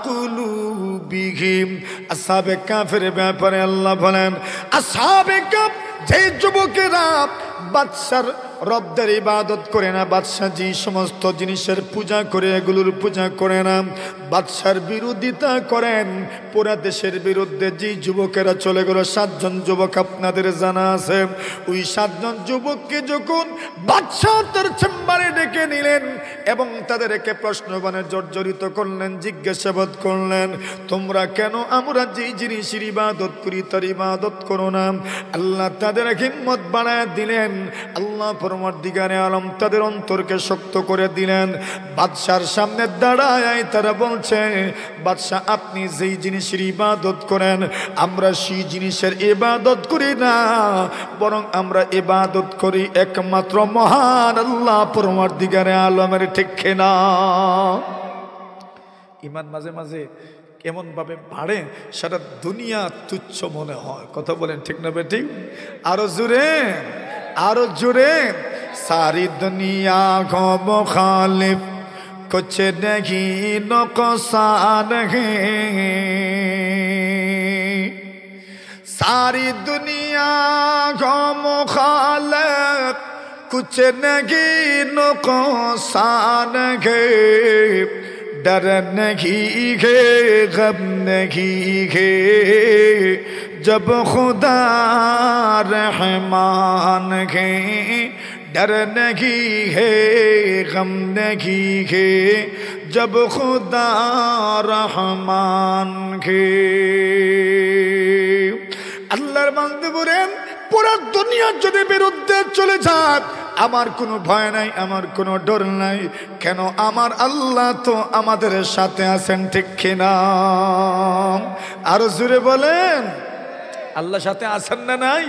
কুলুবিহিম। আসহাবে কাফের ব্যাপারে আল্লাহ বলেন আসহাবে কাফ যে যুবকেরা বাদশার রবদের ইবাদত করে না, বাদশা যে সমস্ত জিনিসের পূজা করে এগুলোর পূজা করে না, বাদশার বিরোধিতা করেন, পুরা দেশের বিরুদ্ধে যে যুবকেরা চলে গেল 7 জন যুবক আপনাদের জানা আছে। ওই 7 জন যুবককে যখন বাদশা তার চেম্বারে ডেকে নিলেন এবং তাদেরকে প্রশ্নবাণে জর্জরিত করলেন, জিজ্ঞাসাবাদ করলেন, তোমরা কেন আমরা যে জিনিসের ইবাদত করি তার ইবাদত করো না? আল্লাহ তাদের হিম্মত বাড়ায় দিলেন। আল্লাহ পরমার্দিগারে আলম তাদের অন্তরকে শক্ত করে দিলেন। বাদশার সামনে দাঁড়ায় তারা বলছে, বাদশাহ আপনি যেই জিনিসের ইবাদত করেন আমরা সেই জিনিসের ইবাদত করি না, বরং আমরা ইবাদত করি একমাত্র মহান আল্লাহ পরমার্দিগারে আলমের। ঠিক না? ইমান মাঝে মাঝে কেমন ভাবে বাড়ে সারা দুনিয়া তুচ্ছ মনে হয়। কথা বলেন ঠিক না বেঠিক? আরো জোরে, আরো জোরে। সারি দুনিয়া গো মুখালিফ कुछ नहीं नुकसान है, सारी दुनिया को मुखालिफ कुछ नहीं नुकसान है, डर नहीं है गम नहीं है, जब खुदा रहमान है, डर नहीं है गम नहीं है, जब खुदा रहमान है। আল্লাহর বান্দা বলেন পুরো দুনিয়া যদি বিরুদ্ধে চলে যায় আমার কোনো ভয় নাই, আমার কোনো ডর নাই। কেন? আমার আল্লাহ তো আমাদের সাথে আছেন। ঠিক কিনা? আরো জোরে বলেন আল্লাহ সাথে আছেন না নাই?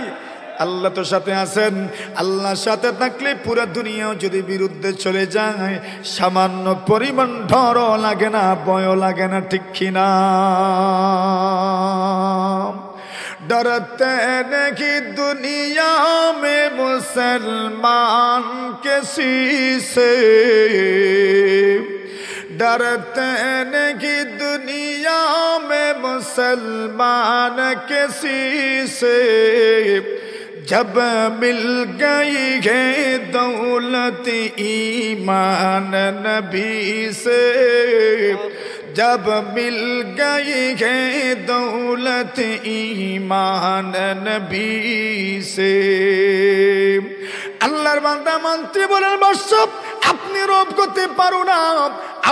আল্লাহ তো সাথে আছেন। আল্লাহ সাথে থাকলে পুরো দুনিয়াও যদি বিরুদ্ধে চলে যায় সামান্য পরিমাণ ডরও লাগে না, ভয়ও লাগে না। ঠিক কিনা? डरते नहीं दुनिया में मुसलमान किसी से, डरते नहीं दुनिया में मुसलमान किसी से, जब मिल गई है दौलत ईमान नबी से, जब मिल गई है दौलत ईमान नबी से। আল্লাহর বান্দা মন্ত্রী বলেন বাদশা আপনি রব করতে পারো না,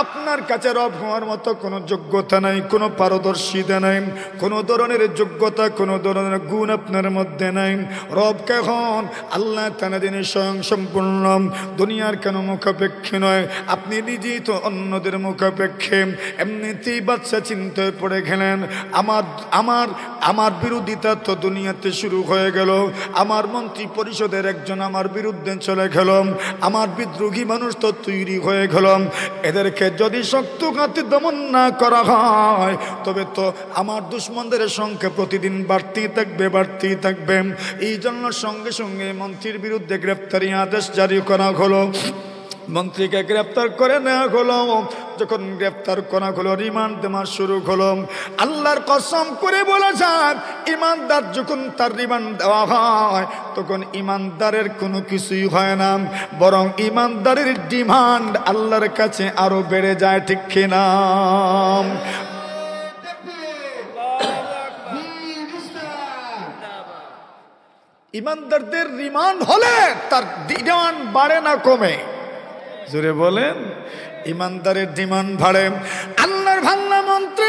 আপনার কাছে রব হওয়ার মতো কোনো যোগ্যতা নাই, কোনো পারদর্শিতা নাই, কোনো ধরনের যোগ্যতা, কোনো ধরনের গুণ আপনার মধ্যে নাই। রব কেন? আল্লাহ তাআলা দিনে স্বয়ং সম্পূর্ণ, দুনিয়ার কেন মুখাপেক্ষী নয়। আপনি নিজেই তো অন্যদের মুখাপেক্ষী। এমনিতেই বাদশা চিন্তায় পড়ে গেলেন, আমার বিরোধিতা তো দুনিয়াতে শুরু হয়ে গেল, আমার মন্ত্রী পরিষদের একজন আমার বিরুদ্ধে চলে গেল, আমার বিদ্রোহী মানুষ তো তৈরি হয়ে গেল। এদেরকে যদি শক্ত হাতে দমন না করা হয় তবে তো আমার দুশ্মনদের সংখ্যা প্রতিদিন বাড়তেই থাকবে, বাড়তেই থাকবে। এই জন্য সঙ্গে সঙ্গে মন্ত্রীর বিরুদ্ধে গ্রেফতারি আদেশ জারি করা হলো। মন্ত্রীকে গ্রেফতার করে নেওয়া হলো। যখন গ্রেফতার করা হলো রিমান্ড দেওয়া শুরু হলো। আল্লাহর কসম করে বলা যায় ইমানদার যখন তার রিমান্ড দেওয়া হয় তখন ইমানদারের কোনো কিছুই হয় না, বরং ইমানদারের ডিমান্ড আল্লাহর কাছে আরো বেড়ে যায়। ঠিক কিনা? ইমানদারদের রিমান্ড হলে তার ডিমান্ড বাড়ে না কমে? জোরে বলেন। ইমানদারের ডিমান্ড বাড়ে। আল্লাহর ভাল্লা মন্ত্রী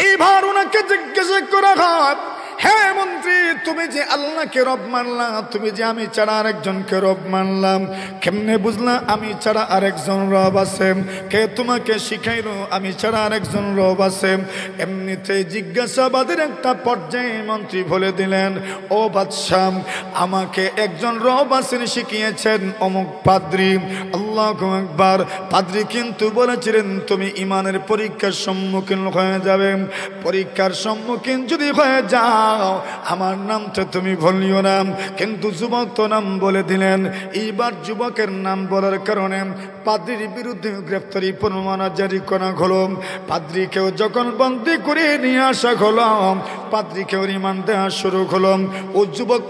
এইবার ওনাকে জিজ্ঞাসা করা হয়, হে মন্ত্রী তুমি যে আল্লাহকে রব মানলাম, তুমি যে আমি ছাড়া আরেকজনকে রব মানলাম, কেমনে বুঝলা আমি ছাড়া আরেকজন রব আছে? কে তোমাকে শিখাইলো আমি ছাড়া আরেকজন রব আছে? এমনিতে জিজ্ঞাসাবাদের একটা পর্যায়ে মন্ত্রী বলে দিলেন, ও বাদশাহ আমাকে একজন রব আছেন শিখিয়েছেন অমুক পাদ্রী। আল্লাহু আকবার। পাদ্রী কিন্তু বলেছিলেন তুমি ইমানের পরীক্ষার সম্মুখীন হয়ে যাবে, পরীক্ষার সম্মুখীন যদি হয়ে যায় যাও, আমার নাম তো তুমি বলিও না। কিন্তু যুবক তো নাম বলে দিলেন। এইবার যুবকের নাম বলার কারণে পাদ্রির বিরুদ্ধে গ্রেফতারি পরোয়ানা জারি করা হলো। পাদ্রিকেও যখন বন্দী করে নিয়ে আসা হলো, পাদ্রিকেও রিমান্ড দেওয়া শুরু হলো।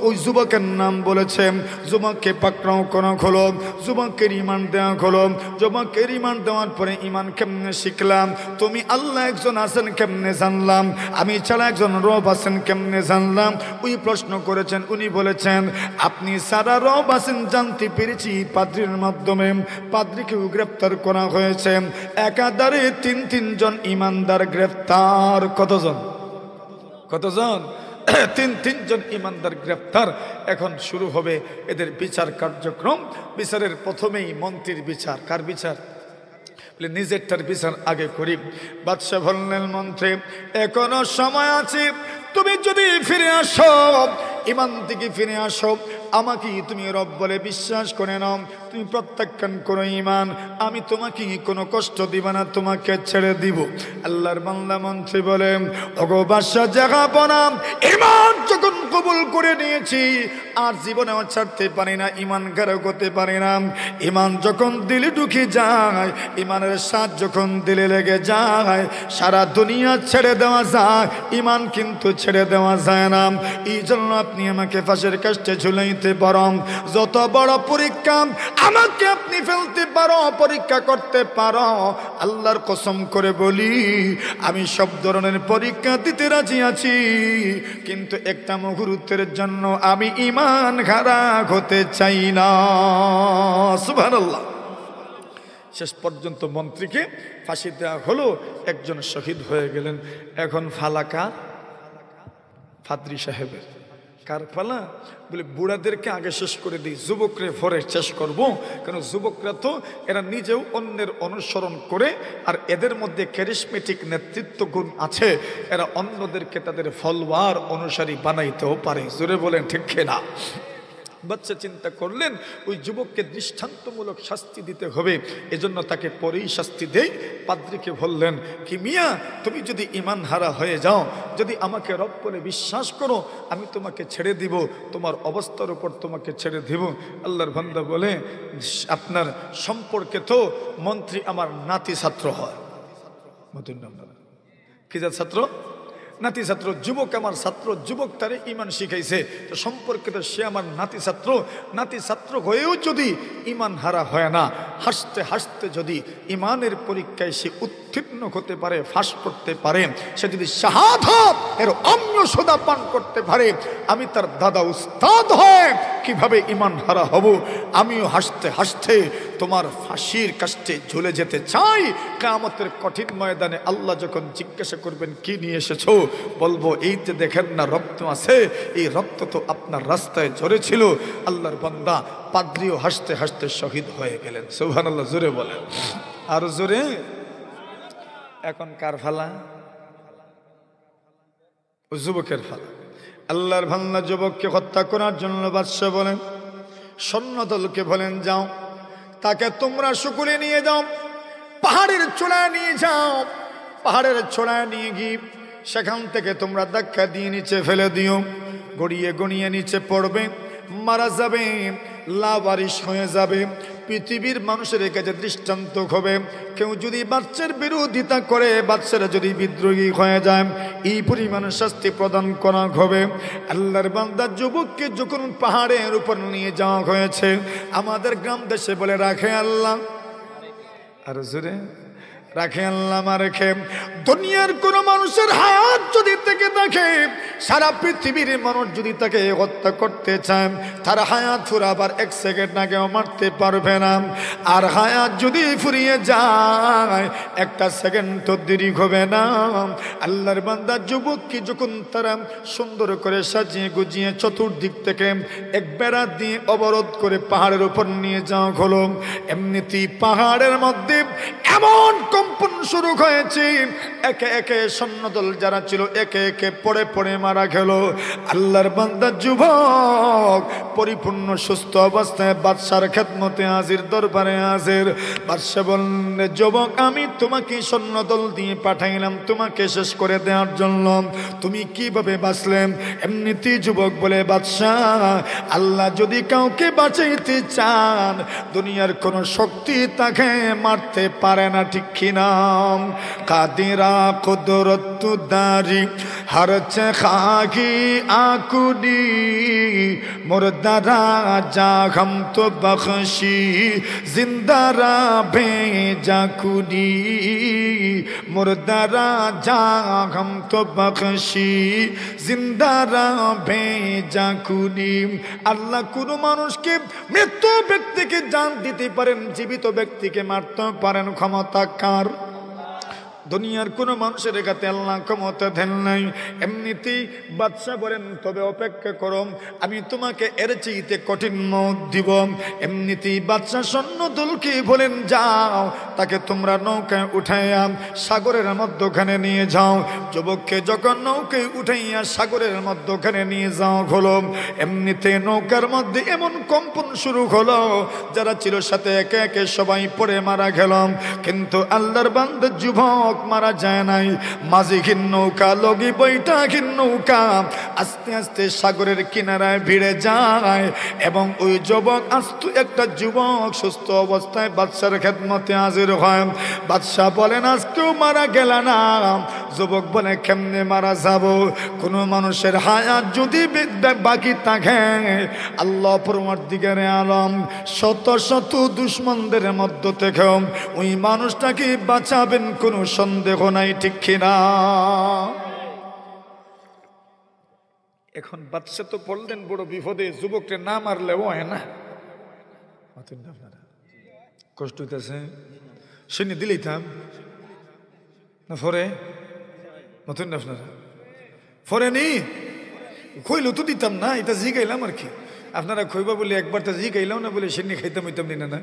ওই যুবকের নাম বলেছে, যুবককে পাকড়াও করা হলো, যুবককে রিমান্ড দেওয়া হলো। যুবককে রিমান্ড দেওয়ার পরে ইমান কেমনে শিখলাম, তুমি আল্লাহ একজন আছেন কেমনে জানলাম, আমি ছাড়া একজন রব আছেন কেমনে জানলাম, উনি প্রশ্ন করেছেন। উনি বলেছেন, আপনি সারা রব আছেন জানতে পেরেছি পাদ্রির মাধ্যমে। পাদ্রিকেও গ্রেফতার করা হয়েছে। একাধারে তিনজন ইমানদার গ্রেফতার। কতজন? তিনজন ইমানদার গ্রেফতার। এখন শুরু হবে এদের বিচার কার্যক্রম। বিচারের প্রথমেই মন্ত্রীর বিচার। কার বিচার? নিজেরটার বিচার আগে করি। বাদশা বললেন, মন্ত্রী এখনো সময় আছে, তুমি যদি ফিরে আসো, ইমান থেকে ফিরে আসো, আমাকে তুমি রব বলে বিশ্বাস করে নাও, তুমি প্রত্যাখ্যান করো ইমান, আমি তোমাকে কোনো কষ্ট দিব না, তোমাকে ছেড়ে দিব। আল্লাহর বান্দা মন্ত্রী বলে, ওগো বাদশা জাহাপনা, ইমান যখন কবুল করে নিয়েছি আর জীবনেও ছাড়তে পারি না, ইমান গারক হতে পারি না। ইমান যখন দিলে ঢুকে যায়, ইমানের স্বাদ যখন দিলে লেগে যায়, সারা দুনিয়া ছেড়ে দেওয়া যায়, ইমান কিন্তু ছেড়ে দেওয়া যায় না। এই জন্য আপনি আমাকে ফাঁসের কাস্টে ঝুলাইতে পারো, যত বড় পরীক্ষা আমাকে আপনি ফেলতে পারো, পরীক্ষা করতে পারো। আল্লাহর কসম করে বলি, আমি সব ধরনের পরীক্ষা দিতে রাজি আছি, কিন্তু একটা মুহূর্তের জন্য আমি ইমান হারা হতে চাই না। সুবহানাল্লাহ। শেষ পর্যন্ত মন্ত্রীকে ফাঁসি দেওয়া হলো, একজন শহীদ হয়ে গেলেন। এখন ফালাকা পাদ্রী সাহেবের। কার পালা? বলে বুড়াদেরকে আগে শেষ করে দিই, যুবকরে পরে শেষ করব। কারণ যুবকরা তো এরা নিজেও অন্যের অনুসরণ করে, আর এদের মধ্যে ক্যারিসমেটিক নেতৃত্ব গুণ আছে, এরা অন্যদেরকে তাদের ফলোয়ার অনুসারী বানাইতেও পারে। জোরে বলেন ঠিক না? বাচ্চা চিন্তা করলেন ওই যুবককে দৃষ্টান্তমূলক শাস্তি দিতে হবে, এজন্য তাকে পরেই শাস্তি দেই। পাদ্রীকে বললেন, কি মিয়া, তুমি যদি ইমান হারা হয়ে যাও, যদি আমাকে রব বলে বিশ্বাস করো, আমি তোমাকে ছেড়ে দিব, তোমার অবস্থার উপর তোমাকে ছেড়ে দিব। আল্লাহর বান্দা বলে, আপনার সম্পর্কে তো মন্ত্রী আমার নাতি ছাত্র হয়। কি যা ছাত্র? নাতি ছাত্র। যুবক আমার ছাত্র, যুবক তারে ইমান শিখাইছে, তো সম্পর্কে তো সে আমার নাতি ছাত্র। নাতি ছাত্র হয়েও যদি ইমান হারা হয় না, হাসতে হাসতে যদি ইমানের পরীক্ষায় সে উত্তীর্ণ হতে পারে, ফাঁস করতে পারে, সে যদি শাহাদাত এর অম্ল সোদা পান করতে পারে, আমি তার দাদা উস্তাদ হয়, কিভাবে ইমান হারা হব? আমিও হাসতে হাসতে তোমার ফাঁসির কাস্টে ঝুলে যেতে চাই। কিয়ামতের কঠিন ময়দানে আল্লাহ যখন জিজ্ঞাসা করবেন, কি নিয়ে এসেছো? বলবো, এই যে দেখেন না রক্ত আছে, এই রক্ত তো আপনার রাস্তায় ঝরেছিল। আল্লাহর বান্দা পাদ্রীও হাসতে হাসতে শহীদ হয়ে গেলেন। সুবহানাল্লাহ। জোরে বলেন, আর জোরে। এখন কার ফালা? যুবকের ফালা। আল্লাহর বান্দা যুবককে হত্যা করার জন্য বাদশা বলেন, সৈন্যদলকে বলেন, যাও তাকে তোমরা শুকুরে নিয়ে যাও, পাহাড়ের চূড়ায় নিয়ে যাও। পাহাড়ের চূড়ায় নিয়ে গিয়ে সেখান থেকে তোমরা ধাক্কা দিয়ে নিচে ফেলে দিও। গড়িয়ে গড়িয়ে নিচে পড়বে, মারা যাবে, লাওয়ারিশ হয়ে যাবে। পৃথিবীর মানুষের কাছে দৃষ্টান্ত হবে, কেউ যদি বাচ্চার বিরোধিতা করে, বাচ্চারা যদি বিদ্রোহী হয়ে যায়, এই পরিমাণ শাস্তি প্রদান করা হবে। আল্লাহর বান্দা যুবককে যখন পাহাড়ের উপর নিয়ে যাওয়া হয়েছে, আমাদের গ্রাম দেশে বলে, রাখে আল্লাহ। আর জোরে, রাখে আল্লাহ মা রেখে। দুনিয়ার কোন মানুষের হায়াত যদি থেকে থাকে, সারা পৃথিবীর মানুষ যদি তাকে হত্যা করতে চায়, তার হায়াত ফুরাবার 1 সেকেন্ড আগেও মারতে পারবে না। আর হায়াত যদি ফুরিয়ে যায়, 1টা সেকেন্ড তো দেরি হবে না। আল্লাহর বান্দা যুবককে যখন তারা সুন্দর করে সাজিয়ে গুজিয়ে চতুর্দিক থেকে এক বেড়া দিয়ে অবরোধ করে পাহাড়ের উপর নিয়ে যাওয়া হলো, এমনিতেই পাহাড়ের মধ্যে এমন কম্পন শুরু হয়েছে, একে একে সৈন্যদল যারা ছিল একে একে পড়ে পড়ে মারা গেল। আল্লাহর বান্দা যুবক পরিপূর্ণ সুস্থ অবস্থায় বাদশার খেদমতে হাজির, দরবারে হাজির। বাদশা বললেন, যুবক আমি তোমাকে সৈন্যদল দিয়ে পাঠাইলাম তোমাকে শেষ করে দেওয়ার জন্য, তুমি কিভাবে বাঁচলেন? এমনিতেই যুবক বলে, বাদশাহ আল্লাহ যদি কাউকে বাঁচাইতে চান দুনিয়ার কোন শক্তি তাকে মারতে পারে না, ঠিক কিনা? কাদিরা কুদরত দারি হর খাগি আকুনি মুরদারা জাগম তো বখশি জিন্দারা ভেজা কুনি মুরদারা জাগম তো বখশি জিন্দারা ভেজা কুনি। আল্লাহ কোন মানুষকে, মৃত ব্যক্তিকে জান দিতে পারেন, জীবিত ব্যক্তিকে মারতে পারেন, ক্ষমতা কার? দুনিয়ার কোন মানুষের কাছে আল্লাহ ক্ষমতা দেন নাই। এমনিতেই বাদশা বলেন, তবে অপেক্ষা করো, আমি তোমাকে এর চাইতে কঠিন মত দিব। এমনিতেই বাদশা সৈন্যদলকে বলেন, যাও তাকে তোমরা নৌকায় উঠাইয়া সাগরের মধ্যখানে নিয়ে যাও। যুবককে যখন নৌকায় উঠাইয়া সাগরের মধ্যখানে নিয়ে যাও হলো, এমনিতে নৌকার মধ্যে এমন কম্পন শুরু হলো, যারা ছিল সাথে একে একে সবাই পড়ে মারা গেল। কিন্তু আল্লাহর বান্দা যুবক মারা যায় নাই। মাঝিহীন নৌকা, লগি বৈঠাহীন নৌকা আস্তে আস্তে সাগরের কিনারায় ভিড়ে যায় এবং ওই যুবক, আস্ত একটা যুবক সুস্থ অবস্থায় বাদশার খেদমতে হাজির হয়। বাদশাহ বলেন, আজকেও মারা গেল না। যুবক বলে, কেমনে মারা যাব? কোন মানুষের হায়াত যদি বাকি থাকে, আল্লাহ পরমার্দিগারে আলম শত শত দুশ্মনদের মধ্য থেকে ওই মানুষটাকে বাঁচাবেন, কোনো সন্দেহ নাই, ঠিক কিনা? এখন বাদশা তো পড়লেন বড় বিপদে, যুবককে না মারলেও হয় না। কষ্ট হইতেছে, শুনে দিলেই থাম না ফরে মতন আপনারা ফরে নি খইলো তো দিতাম না, এটা জিগাইলাম আর কি। আপনারা খইবা বলে একবার তো জিগাইলাম না বলে সেনি খাইতাম হইতাম না।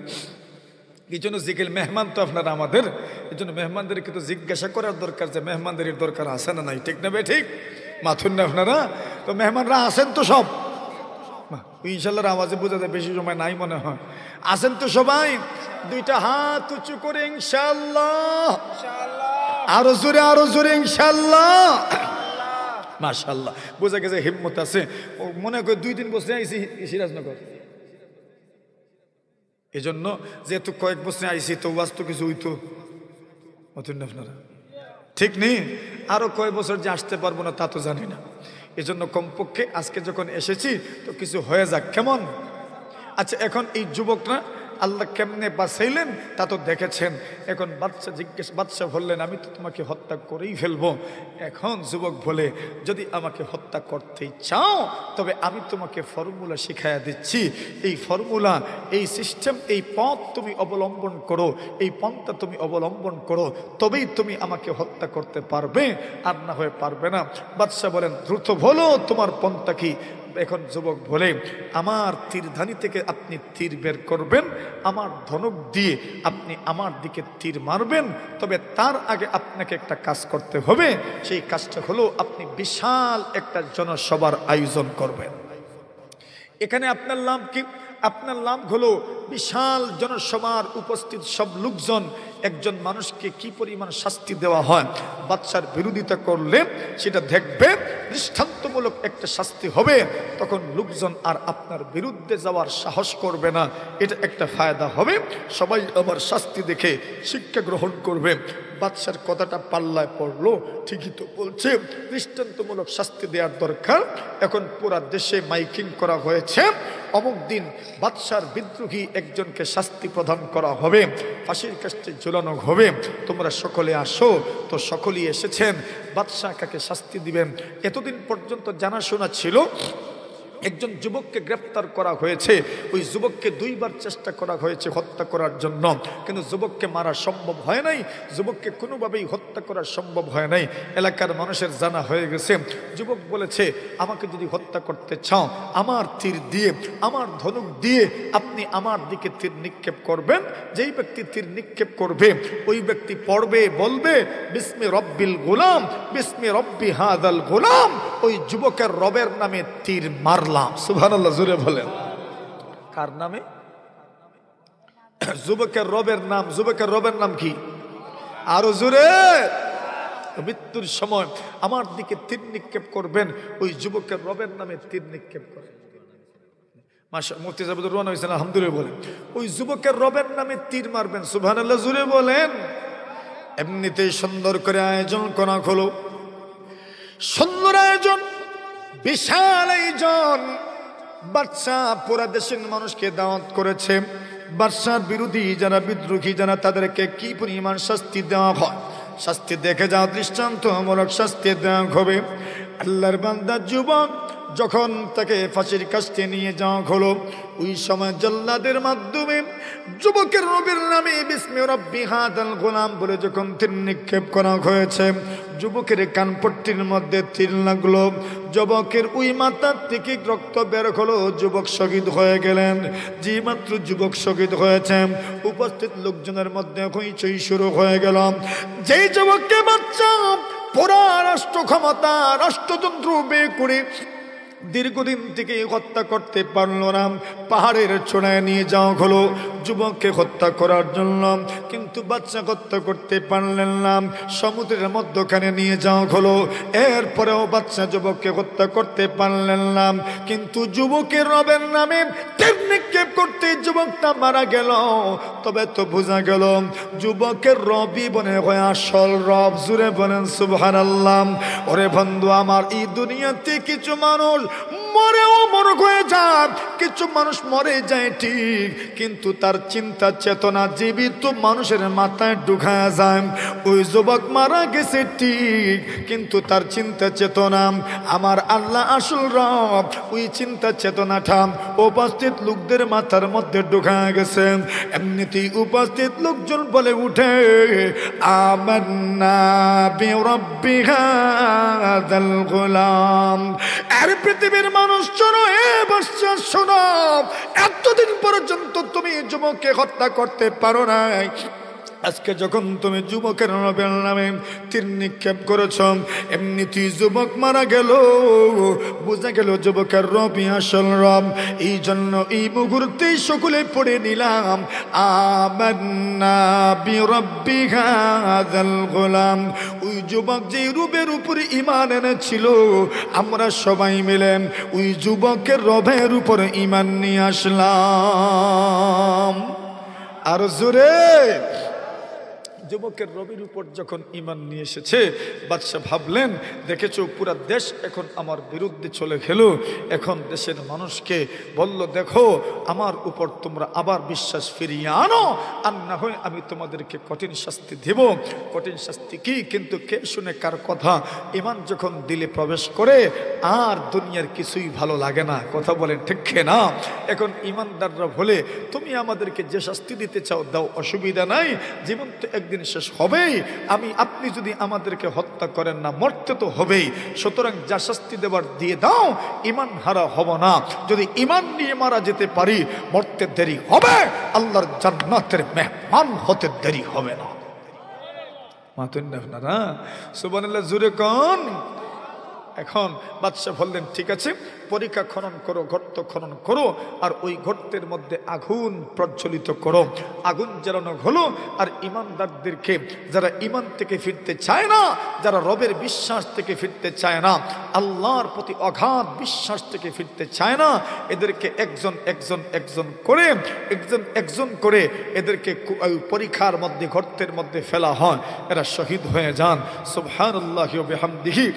এই জন্য জিজ্ঞেস, মেহমান তো আপনারা আমাদের, এই জন্য মেহমানদেরকে তো জিজ্ঞাসা করার দরকার যে মেহমানদের দরকার আছে না নাই, ঠিক না বে? ঠিক মাথুন না আপনারা? তো মেহমানরা আসেন তো সব, ইনশাল্লাহর আওয়াজে বোঝা যায় বেশি সময় নাই মনে হয়। আসেন তো সবাই, দুইটা হাত উঁচু করে ইনশাল্লাহ, আরো জোরে ইনশাল্লাহ, মাশাআল্লাহ। বোঝা গেছে হিম্মত আছে। মনে করে 2 দিন বসে আইসি সিরাজনগর, এই জন্য যেহেতু কয়েক বছর আইসি তো ওয়াজ তো কিছু হইতো মতন আপনারা, ঠিক নেই? আরো কয়েক বছর যে আসতে পারবো না তা তো জানি না। এই জন্য কমপক্ষে আজকে যখন এসেছি তো কিছু হয়ে যাক, কেমন? আচ্ছা, এখন এই যুবকরা আল্লাহ কেমনে বাঁচাইলেন তা তো দেখেছেন। এখন বাদশা বললেন, আমি তো তোমাকে হত্যা করেই ফেলবো। এখন যুবক বলে, যদি আমাকে হত্যা করতেই চাও তবে আমি তোমাকে ফর্মুলা শিখাইয়া দিচ্ছি। এই ফর্মুলা, এই সিস্টেম, এই পথ তুমি অবলম্বন করো, এই পন্থা তুমি অবলম্বন করো, তবেই তুমি আমাকে হত্যা করতে পারবে, আর না হয়ে পারবে না। বাদশা বলেন, দ্রুত বলো তোমার পন্থা কি? এখন যুবক বলে, আমার তীরধানি থেকে আপনি তীর বের করবেন, আমার ধনুক দিয়ে আপনি আমার দিকে তীর মারবেন, তবে তার আগে আপনাকে একটা কাজ করতে হবে। সেই কাজটা হলো আপনি বিশাল একটা জনসভার আয়োজন করবেন। এখানে আপনার লাভ কি? আপনার লাভ হলো বিশাল জনসভার উপস্থিত সব লোকজন একজন মানুষকে কি পরিমাণ শাস্তি দেওয়া হয়। বাদশার বিরোধিতা করলে সেটা দেখবে দৃষ্টান্তমূলক একটা শাস্তি হবে, তখন লোকজন আর আপনার বিরুদ্ধে যাওয়ার সাহস করবে না। এটা একটা ফায়দা হবে, সবাই আবার শাস্তি দেখে শিক্ষা গ্রহণ করবে। বাদশার কথাটা পাল্লায় পড়লো, ঠিকই তো বলছে, দৃষ্টান্তমূলক শাস্তি দেওয়ার দরকার। এখন পুরা দেশে মাইকিং করা হয়েছে, অমুক দিন বাদশার বিদ্রোহী একজনকে শাস্তি প্রদান করা হবে, ফাঁসির কাস্টে ঝুলানো হবে, তোমরা সকলে আসো। তো সকলেই এসেছেন। বাদশাহ কাকে শাস্তি দিবেন এতদিন পর্যন্ত জানাশোনা ছিল, একজন যুবককে গ্রেফতার করা হয়েছে। ওই যুবককে 2 বার চেষ্টা করা হয়েছে হত্যা করার জন্য, কিন্তু যুবককে মারা সম্ভব হয় নাই, যুবককে কোনোভাবেই হত্যা করা সম্ভব হয় নাই। এলাকার মানুষের জানা হয়ে গেছে। যুবক বলেছে, আমাকে যদি হত্যা করতে চাও, আমার তীর দিয়ে, আমার ধনুক দিয়ে আপনি আমার দিকে তীর নিক্ষেপ করবেন। যেই ব্যক্তি তীর নিক্ষেপ করবে ওই ব্যক্তি পড়বে, বলবে বিস্মি রব্বিল গোলাম, বিস্মি রব্বি হাদাল গোলাম। ওই যুবকের রবের নামে তীর মারলাম। সুবহানাল্লাহ, জোরে বলেন। কার নামে? যুবকের রবের নাম। যুবকের রবের নাম কি? আরো জোরে। মৃত্যুর সময় আমার দিকে তীর নিক্ষেপ করবেন, ওই যুবকের রবের নামে তীর নিক্ষেপ করেন। মুফতি সাহেব রওনা হয়েছেন, আলহামদুলিল্লাহ বলেন। ওই যুবকের রবের নামে তীর মারবেন। সুবহানাল্লাহ, জোরে বলেন। এমনিতেই সুন্দর করে আয়োজন করা হলো, সুন্দর আয়োজন, বিশাল আয়োজন। বাদশা পুরা দেশের মানুষকে দাওয়াত করেছে। বাদশার বিরোধী যারা, বিদ্রোহী যারা, তাদেরকে কি পরিমাণ শাস্তি দেওয়া হয়, শাস্তি দেখে যাও, দৃষ্টান্তমূলক শাস্তি দেওয়া হবে। আল্লাহর বান্দা যুবক যখন তাকে ফাঁসির কাস্তে নিয়ে যাওয়া হলো, ওই সময় জল্লাদের মাধ্যমে যুবকের রবের নামে বিস্মি রব্বি হাদাল গোলাম বলে যখন তীর নিক্ষেপ করা হয়েছে, যুবকের কানপট্টির মধ্যে তীর লাগলো। যুবকের ওই মাথার থেকে রক্ত বের হলো, যুবক শহীদ হয়ে গেলেন। যে মাত্র যুবক শহীদ হয়েছে, উপস্থিত লোকজনের মধ্যে হইচই শুরু হয়ে গেল। যেই যুবককে বাচ্চা পুরা রাষ্ট্র ক্ষমতা, রাষ্ট্রতন্ত্র বের করে দীর্ঘদিন থেকে হত্যা করতে পারলো না, পাহাড়ের চূড়ায় নিয়ে যাওয়া হলো যুবককে হত্যা করার জন্য, কিন্তু বাচ্চা হত্যা করতে পারলেন না। সমুদ্রের মধ্যখানে নিয়ে যাওয়া হলো, এরপরেও বাচ্চা যুবককে হত্যা করতে পারলেন না, কিন্তু যুবকের রবের নামে তীর নিক্ষেপ করতে যুবকটা মারা গেল। তবে তো বোঝা গেল যুবকের রবই বনে হয় আসল রব। জুড়ে বলেন সুবহানাল্লাহ। ওরে বন্ধু আমার, এই দুনিয়াতে কিছু মানুষ মরেও মরক হয়ে যায়, কিছু মানুষ মরে যায় ঠিক, কিন্তু তার চিন্তা চেতনা জীবিত মানুষের মাথায় ঢুকায়া যায়। ওই যুবক মারা গেছে ঠিক, কিন্তু তার চিন্তা চেতনা আমার আল্লাহ আসল রব, ওই চিন্তা চেতনাটা উপস্থিত লোকদের মাথার মধ্যে ঢুকায়া গেছে। এমনিতেই উপস্থিত লোকজন বলে উঠে, আমান্না বিরব্বি হাদাল গোলাম। আর পৃথিবীর মানুষ শোনো, এ বাদশা শোনো, এতদিন পর্যন্ত তুমি যুবককে হত্যা করতে পারো নাই, আজকে যখন তুমি যুবকের রবের নামে তীর নিক্ষেপ করেছ, এমনিতেই যুবক মারা গেল, বোঝা গেল যুবকের রবই আসল রব। এই জন্য এই মুহূর্তে সকলে পড়ে নিলাম, আমান্না বিরব্বি হাদাল গোলাম। ওই যুবক যে রূপের উপর ঈমান এনেছিল, আমরা সবাই মিলে ওই যুবকের রবের উপর ঈমান নিয়ে আসলাম। আর জোরে। যুবকের রবির উপর যখন ঈমান নিয়ে এসেছে, বাদশা ভাবলেন, দেখেছো পুরা দেশ এখন আমার বিরুদ্ধে চলে গেল। এখন দেশের মানুষকে বলল, দেখো আমার উপর তোমরা আবার বিশ্বাস ফিরিয়ে আনো, আর না হয় আমি তোমাদেরকে কঠিন শাস্তি দেব। কঠিন শাস্তি কি? কিন্তু কে শুনে কার কথা? ঈমান যখন দিলে প্রবেশ করে আর দুনিয়ার কিছুই ভালো লাগে না। কথা বলেন ঠিক না? এখন ঈমানদাররা বলে, তুমি আমাদেরকে যে শাস্তি দিতে চাও দাও, অসুবিধা নাই, জীবন তো একদিন শেষ হবেই। আপনি যদি আমাদেরকে হত্যা করেন না, মরতে তো হবেই, সুতরাং যা শাস্তি দেবার দিয়ে দাও, ঈমান হারা হব না। যদি ঈমান নিয়ে মারা যেতে পারি, মরতে দেরি হবে, আল্লাহর জান্নাতের মেহমান হতে দেরি হবে না। মাতুন না আপনারা? সুবহানাল্লাহ, জোরে কোন। এখন বাদশা বললেন, ঠিক আছে, পরীক্ষা খনন করো, গর্ত খনন করো, আর ওই গর্তের মধ্যে আগুন প্রজ্বলিত করো। আগুন জ্বালানো হলো, আর ঈমানদারদেরকে, যারা ঈমান থেকে ফিরতে চায় না, যারা রবের বিশ্বাস থেকে ফিরতে চায় না, আল্লাহর প্রতি অগাধ বিশ্বাস থেকে ফিরতে চায় না, এদেরকে একজন একজন একজন করে এদেরকে পরীক্ষার মধ্যে, গর্তের মধ্যে ফেলা হয়। এরা শহীদ হয়ে যান। সুবহানাল্লাহি ওয়া বিহামদিহি।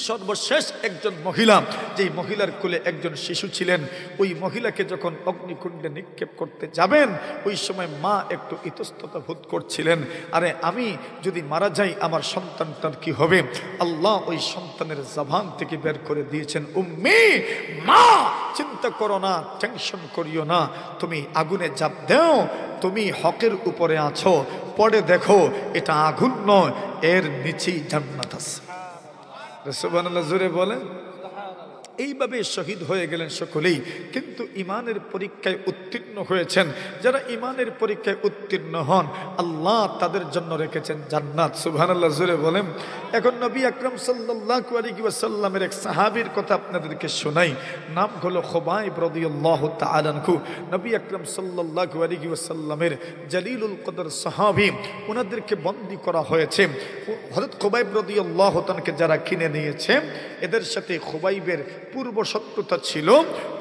সর্বশেষ একজন মহিলা, যেই মহিলার কোলে একজন শিশু ছিলেন, ওই মহিলাকে যখন অগ্নিকুণ্ডে নিক্ষেপ করতে যাবেন, ওই সময় মা একটু ইতস্ততা বোধ করছিলেন, আরে আমি যদি মারা যাই আমার সন্তানটার কি হবে। আল্লাহ ওই সন্তানের জবান থেকে বের করে দিয়েছেন, উম্মি, মা চিন্তা করো না, টেনশন করিও না, তুমি আগুনে ঝাঁপ দাও, তুমি হকের উপরে আছো, পরে দেখো এটা আগুন নয়, এর নিচেই জান্নাত আছে। সুবহানাল্লাহ জোরে বলেন। এইভাবে শহীদ হয়ে গেলেন সকলেই, কিন্তু ইমানের পরীক্ষায় উত্তীর্ণ হয়েছেন। যারা ইমানের পরীক্ষায় উত্তীর্ণ হন, আল্লাহ তাদের জন্য রেখেছেন জান্নাত। সুবহানাল্লাহ জোরে বলেন। এখন নবী আকরাম সাল্লাল্লাহু আলাইহি ওয়াসাল্লামের এক সাহাবীর কথা আপনাদেরকে শোনাই, নাম হলো খুবাইব রাদিয়াল্লাহু তাআলা আনহু। নবী আকরাম সাল্লাল্লাহু আলাইহি ওয়াসাল্লামের জলিলুল কদর সাহাবী, ওনাদেরকে বন্দী করা হয়েছে। হযরত খুবাইব রাদিয়াল্লাহু তাআলাকে যারা কিনে নিয়েছে, এদের সাথে খুবাইবের পূর্ব শত্রুতা ছিল।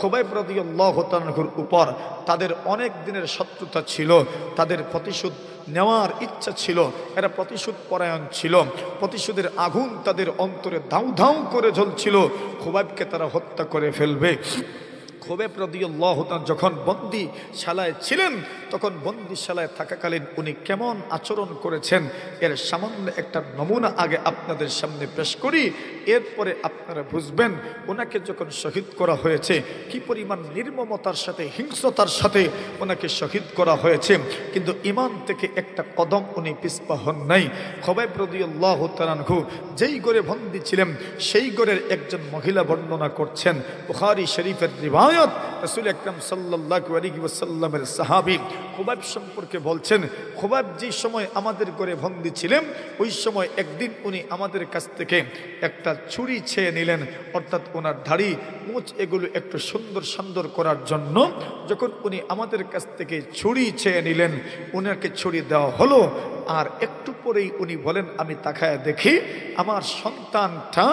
খুবাইব রাদিয়াল্লাহু তাআলার উপর তাদের অনেক দিনের শত্রুতা ছিল, তাদের প্রতিশোধ নেওয়ার ইচ্ছা ছিল, এরা প্রতিশোধ পরায়ণ ছিল, প্রতিশোধের আগুন তাদের অন্তরে দাউ দাউ করে জ্বলছিল, খুবাইবকে তারা হত্যা করে ফেলবে। খুবাইব রাদিয়াল্লাহু তাআলা যখন বন্দিশালায় ছিলেন, তখন বন্দিশালায় থাকাকালীন উনি কেমন আচরণ করেছেন এর সামান্য একটা নমুনা আগে আপনাদের সামনে পেশ করি, এরপরে আপনারা বুঝবেন ওনাকে যখন শহীদ করা হয়েছে কি পরিমাণ নির্মমতার সাথে, হিংস্রতার সাথে ওনাকে শহীদ করা হয়েছে, কিন্তু ঈমান থেকে একটা কদম উনি পিছপা হন নাই। খুবাইব রাদিয়াল্লাহু তাআলা আনহু যেই ঘরে বন্দী ছিলেন, সেই ঘরের একজন মহিলা বর্ণনা করছেন, বুখারী শরীফের রিওয়ায়াত। রাসূল আকরাম সাল্লাল্লাহু আলাইহি ওয়াসাল্লামের সাহাবী খুবাইব সম্পর্কে বলছেন, খুবাইব যে সময় আমাদের ঘরে বন্দী ছিলেন, ওই সময় একদিন উনি আমাদের কাছ থেকে একটা ছুরি ছেয়ে নিলেন, অর্থাৎ ওনার দাড়ি মুছ এগুলো একটু সুন্দর সুন্দর করার জন্য যখন উনি আমাদের কাছ থেকে ছুরি ছেয়ে নিলেন, ওনাকে ছুরি দেওয়া হলো। আর একটু পরেই উনি বলেন, আমি তাকায় দেখি আমার সন্তানটা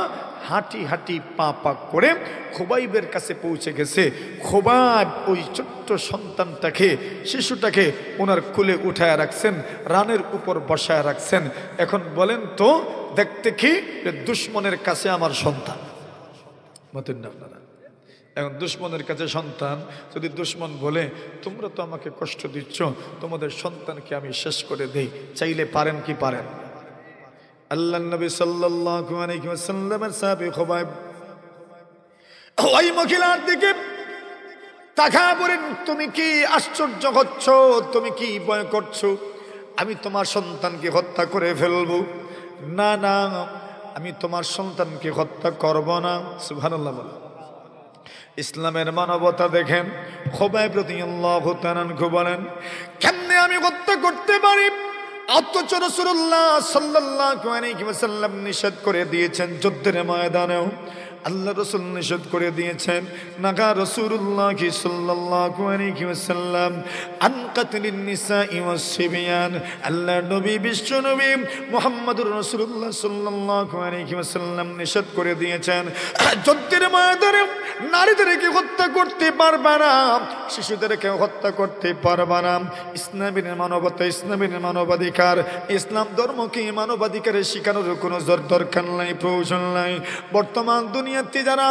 হাঁটি হাঁটি পা পা করে খুবাইবের কাছে পৌঁছে গেছে। খুবাইব ওই ছোট্ট সন্তানটাকে, শিশুটাকে ওনার কোলে উঠায় রাখছেন, রানের উপর বসায় রাখছেন। এখন বলেন তো, দেখতে কি দুশ্মনের কাছে আমার সন্তান, মতেন না আপনারা? এখন দুশ্মনের কাছে সন্তান, যদি দুশ্মন বলে তোমরা তো আমাকে কষ্ট দিচ্ছ, তোমাদের সন্তানকে আমি শেষ করে দেই, চাইলে পারেন কি পারেন? আল্লাহর নবী সাল্লাল্লাহু আলাইহি ওয়াসাল্লামের সাহাবী খুবাইব ওই মহিলার দিকে তাকায় বলেন, তুমি কি আশ্চর্য হচ্ছ, তুমি কি ভয় করছো? আমি তোমার সন্তানকে হত্যা করে ফেলবো? না না, আমি তোমার সন্তানকে হত্যা করব না। সুবহানাল্লাহ বলেন। ইসলামের মানবতা দেখেন। খুবাইব রাদিয়াল্লাহু তাআলা বলেন, কেমনে আমি হত্যা করতে পারি? অথচ রাসূলুল্লাহ সাল্লাল্লাহু আলাইহি ওয়াসাল্লাম নিষেধ করে দিয়েছেন, যুদ্ধের ময়দানেও আল্লাহ রাসূল নিষেধ করে দিয়েছেন। নাগা রাসূলুল্লাহ সাল্লাল্লাহু আলাইহি ওয়াসাল্লাম আন কাতলিন নিসাই ওয়াস সিবিয়ান, আল্লাহ নবী বিশ্ব নবী মুহাম্মদুর রাসূলুল্লাহ সাল্লাল্লাহু আলাইহি ওয়াসাল্লাম নিষেধ করে দিয়েছেন, যুদ্ধের ময়দানে নারীদেরকে হত্যা করতে পারবে না, শিশুদেরকে হত্যা করতে পারবে না। ইসলামের মানবতা, ইসলামের মানবাধিকার, ইসলাম ধর্মকে মানবাধিকারের শিখানোর কোনো দরকার নাই, প্রয়োজন নাই। বর্তমান দুনিয়াতে যারা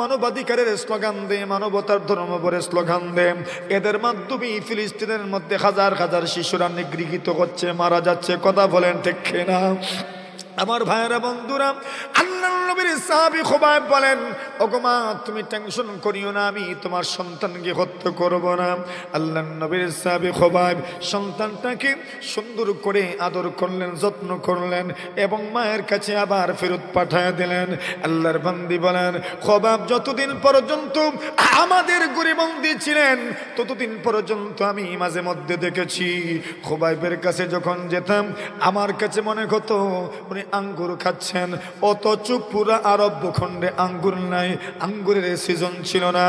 মানবাধিকারের স্লোগান দেয়, মানবতার ধর্ম বলে স্লোগান দেয়, এদের মাধ্যমে ফিলিস্তিনের মধ্যে হাজার হাজার শিশুরা নিগৃহীত হচ্ছে, মারা যাচ্ছে। কথা বলেন ঠিক না? আমার ভাইয়েরা, বন্ধুরা, আল্লাহর নবীর সাহাবী খুবাইব বলেন, ওগো মা, তুমি টেনশন করিও না, আমি তোমার সন্তানকে হত্যা করব না। আল্লাহর নবীর সাহাবী খুবাইব সন্তানটাকে সুন্দর করে আদর করলেন, যত্ন করলেন এবং মায়ের কাছে আবার ফেরত পাঠিয়ে দিলেন। আল্লাহর বান্দি বলেন, খুবাইব যতদিন পর্যন্ত আমাদের ঘরে বন্দী ছিলেন, ততদিন পর্যন্ত আমি মাঝে মধ্যে দেখেছি খুবাইবের কাছে যখন যেতাম, আমার কাছে মনে হতো উনি আঙ্গুর খাচ্ছেন, অথচ পুরা আরব ভূখণ্ডে আঙ্গুর নাই, আঙ্গুরের সিজন ছিল না,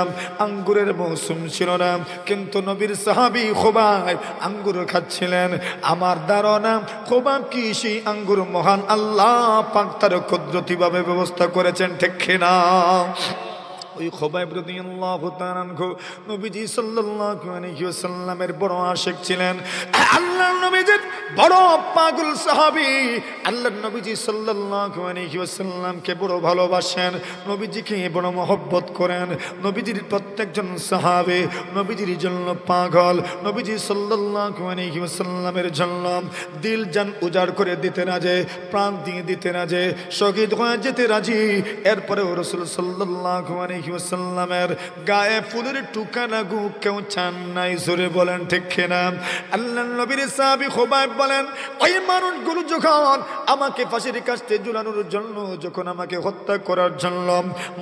আঙ্গুরের মৌসুম ছিল না, কিন্তু নবীর সাহাবী খুবাইব আঙ্গুর খাচ্ছিলেন। আমার ধারণা খুবাইব কি সেই আঙ্গুর মহান আল্লাহ পাক তার কুদরতিভাবে ব্যবস্থা করেছেন, ঠিক না? ওই খুবাইব রাদিয়াল্লাহু তাআলা আনহু নবীজি সাল্লাল্লাহু আলাইহি ওয়াসাল্লামের বড় আশিক ছিলেন। আল্লাহর নবীজির বড় পাগল সাহাবী, আল্লাহর নবীজি সাল্লাল্লাহু আলাইহি ওয়াসাল্লামকে বড় ভালোবাসেন, নবীজিকে বড় মহব্বত করেন। নবীজির প্রত্যেকজন সাহাবী নবীজির জন্য পাগল, নবীজি সাল্লাল্লাহু আলাইহি ওয়াসাল্লামের জন্য দিল জান উজাড় করে দিতে রাজি, প্রাণ দিয়ে দিতে রাজি, শহীদ হয়ে যেতে রাজি। এরপরেও রাসূল সাল্লাল্লাহু আলাইহি ওয়াসাল্লামের গায়ে ফুলের টুকা লাগু কেউ চান নাই, জোরে বলেন ঠিক কিনা? আল্লাহর নবীর সাহাবী খুবাইব বলেন, ওই মানুষগুলো যখন আমাকে ফাঁসির কাস্তে ঝুলানোর জন্য, যখন আমাকে হত্যা করার জন্য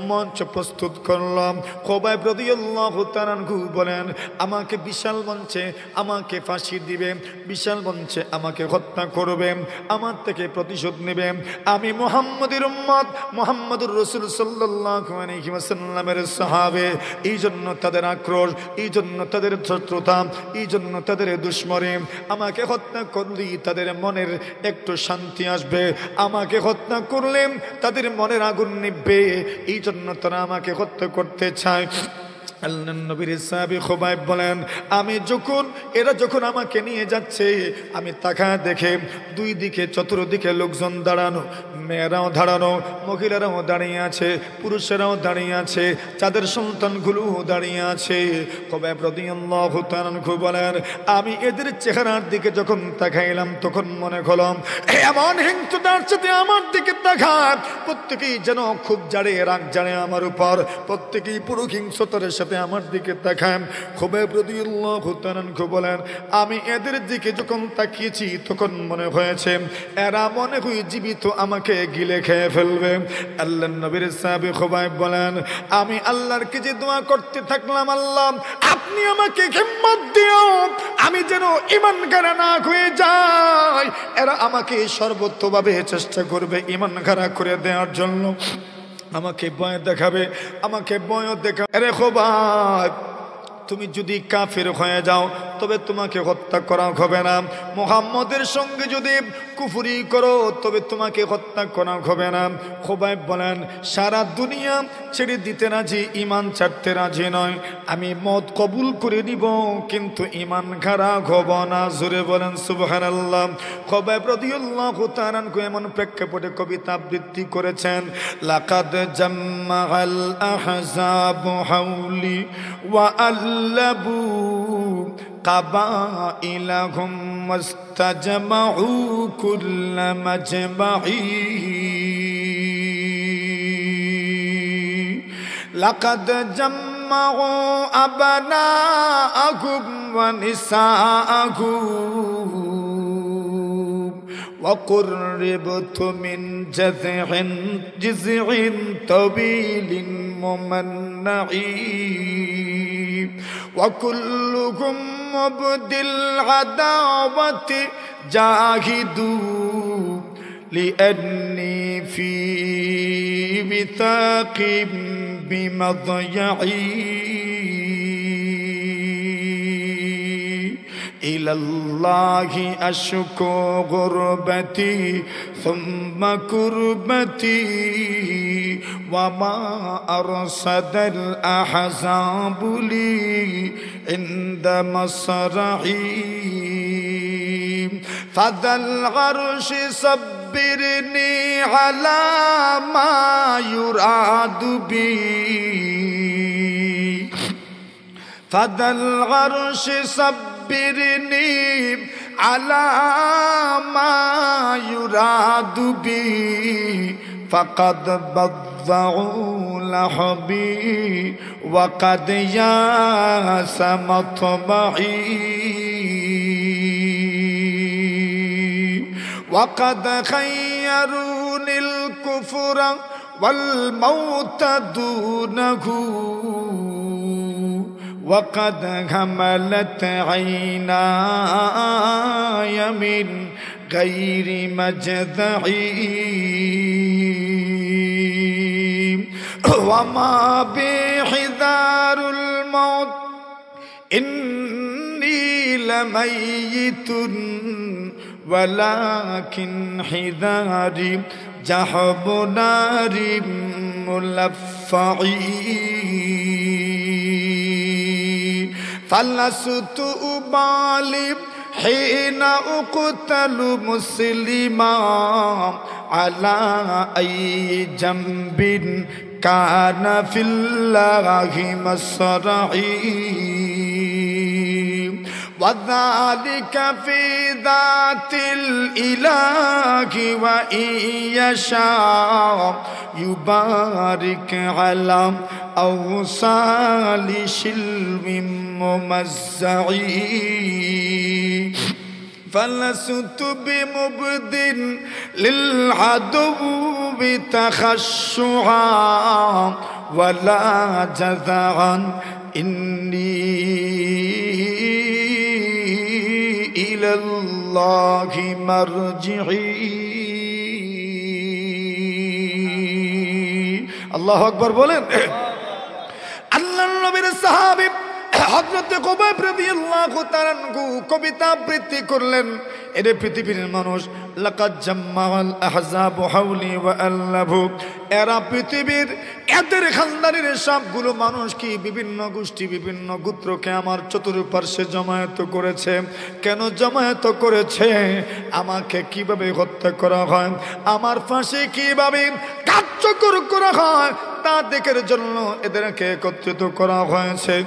মঞ্চ প্রস্তুত করলাম, খুবাইব রাদিয়াল্লাহু তাআলা আনহু বলেন, আমাকে বিশাল মঞ্চে আমাকে ফাঁসি দিবে, বিশাল মঞ্চে আমাকে হত্যা করবে, আমার থেকে প্রতিশোধ নেবে। আমি মুহাম্মদের উম্মত, মুহাম্মদুর রাসূল সাল্লাল্লাহু আলাইহি ওয়াসাল্লামের সাহাবে, এই জন্য তাদের আক্রোশ, এই জন্য তাদের শত্রুতা, এই জন্য তাদের দুশমনী। আমাকে হত্যা করলেই তাদের মনের একটু শান্তি আসবে, আমাকে হত্যা করলে তাদের মনের আগুন নিভবে, এই জন্য তারা আমাকে হত্যা করতে চায়। আল্লাহর নবীর সাহাবী খুবাইব বলেন, আমি যখন এরা যখন আমাকে নিয়ে যাচ্ছে, আমি তাকায় দেখে দুই দিকে চতুর্দিকে লোকজন দাঁড়ানো, মেয়েরাও দাঁড়ানো, মহিলারাও দাঁড়িয়ে আছে, পুরুষেরাও দাঁড়িয়ে আছে, যাদের সন্তানগুলো দাঁড়িয়ে আছে। খুবাইব রাদিয়াল্লাহু তাআলা আনহু বলেন, আমি এদের চেহারার দিকে যখন তাকাইলাম, তখন মনে হলাম এমন হিংস্রতার সাথে আমার দিকে তাকায়, প্রত্যেকেই যেন খুব জাড়ে, রাগ জাড়ে আমার উপর, প্রত্যেকেই পুরো হিংস্রতার সাথে আমার দিকে তাকান। খুবাইব রাদিয়াল্লাহু তাআলা আনহু বলেন, আমি এদের দিকে যখন তাকিয়েছি, তখন মনে হয়েছে এরা মনে হয় জীবিত আমাকে গিলে খেয়ে ফেলবে। আল্লাহর নবীর সাহাবী খুবাইব বলেন, আমি আল্লাহর কাছে দোয়া করতে থাকলাম, আল্লাহ আপনি আমাকে হিম্মত দিও, আমি যেন ঈমানগার না হয়ে যাই। এরা আমাকে সর্বতোভাবে চেষ্টা করবে ঈমানগার করে দেওয়ার জন্য, আমাকে ভয় দেখাবে, আমাকে ভয় দেখাবে। আরে খুবাইব, তুমি যদি কাফের হয়ে যাও তবে তোমাকে হত্যা করা হবে না, মুহাম্মদের সঙ্গে যদি কুফরি করো তবে তোমাকে হত্যা করা হবে না। খুবাইব বলেন, সারা দুনিয়া ছেড়ে দিতে রাজি, ঈমান ছাড়তে রাজি নয়, আমি মত কবুল করে নিব, কিন্তু ঈমান খারা হব না। জোরে বলেন সুবহানাল্লাহ। খুবাইব রাদিয়াল্লাহু তাআলা আনহু এমন প্রেক্ষাপটে কবিতা আবৃত্তি করেছেন, লাকাদ জাম্মাআল আহজাবু হাওলি ওয়া আল্লাবু কাবাইলাহুম ওয়াস্তাজমাউ কুল্লা মাজমাই। লাকাদ জাম্মাউ আবনাআহুম ওয়া নিসাআহুম وقربت من جذع طويل ممنع وكلهم مبدي العداوة جاهد لأني في وثاق بمضيعي إلى الله أشكو غربتي ثم كربتي وما أرصد الأحزاب لي عند مصرعي فذا العرش صبرني على ما يراد بي فذا العرش صبرني على ما يراد بي فقد بضعوا لحبي وقد ياس مطمعي وقد خيروني الكفر والموت دونه وقد هملت عيناي من غير مجدعي وما بحذار الموت إني لميت ولكن حذاري جحب نار ملفعي فلست أبالي হিনা উকতালু মুসলিমা আলা আই জামবিন কানা ফিল্লাহি মাসরাই وذلك في ذات الإله وإن يشاء يبارك على أوصال شلم ممزعي فلست بمبد للعدو تخشعا ولا جذعا إني إلى الله مرجعي الله أكبر বলেন আল্লাহর নবীর সাহাবী হযরত কুবাব রাদিয়াল্লাহু তাআলা কবিতা আবৃত্তি করলেন। এর পৃথিবীর মানুষ লাকাদ জাম্মাল আহজাবু হাওলি ওয়া আল্লাবু, এরা পৃথিবীর এদের খানদানের সবগুলো মানুষ কি বিভিন্ন গোষ্ঠী বিভিন্ন গোত্রকে আমার চতুর্পার্শ্বে জমায়েত করেছে। কেন জমায়েত করেছে? আমাকে কিভাবে হত্যা করা হয়, আমার ফাঁসি কিভাবে কার্যকর করা হয় তা দেখার জন্য এদেরকে একত্রিত করা হয়েছে।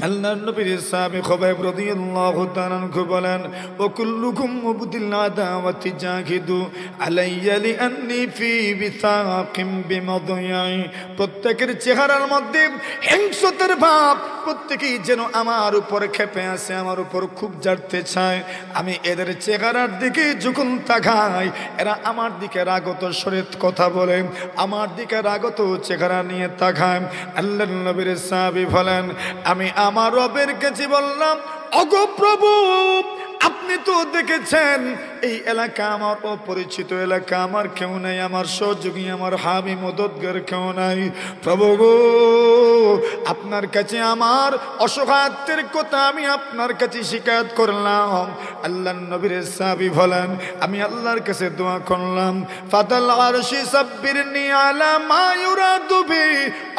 আল্লাহর নবীর সাহাবী খুবাইব রাদিয়াল্লাহু তাআলা আনহু বলেন, ও কুল্লুকুম মুবদিল আদাওয়াতি জাহিদু আলাইয়া লিআন্নি ফি বিসাকিম বিমাদয়াই, প্রত্যেকের চেহারার মধ্যে হিংসতার ভাব, প্রত্যেকেই যেন আমার উপর ক্ষেপে আছে, আমার উপর খুব জাড়তে চায়। আমি এদের চেহারার দিকে যখন তাকাই এরা আমার দিকে রাগত স্বরে কথা বলে, আমার দিকে রাগত চেহারা নিয়ে তাকায়। আল্লাহর নবীর সাহাবী বলেন, আমি আমার রবের কাছে বললাম, ওগো প্রভু আপনি তো দেখেছেন এই এলাকা আমার অপরিচিত এলাকা, আমার কেউ নাই, আমার সহযোগী আমার হাবি মদতগার কেউ নাই। প্রভু গো আপনার কাছে আমার অসহায়ত্বের কথা আমি আপনার কাছে শিকায়ত করলাম। আল্লাহর নবীর সাহাবী বলেন, আমি আল্লাহর কাছে দোয়া করলাম, ফাতাল আরশি সাব্বিরনি আলা মা ইউরাদু বি,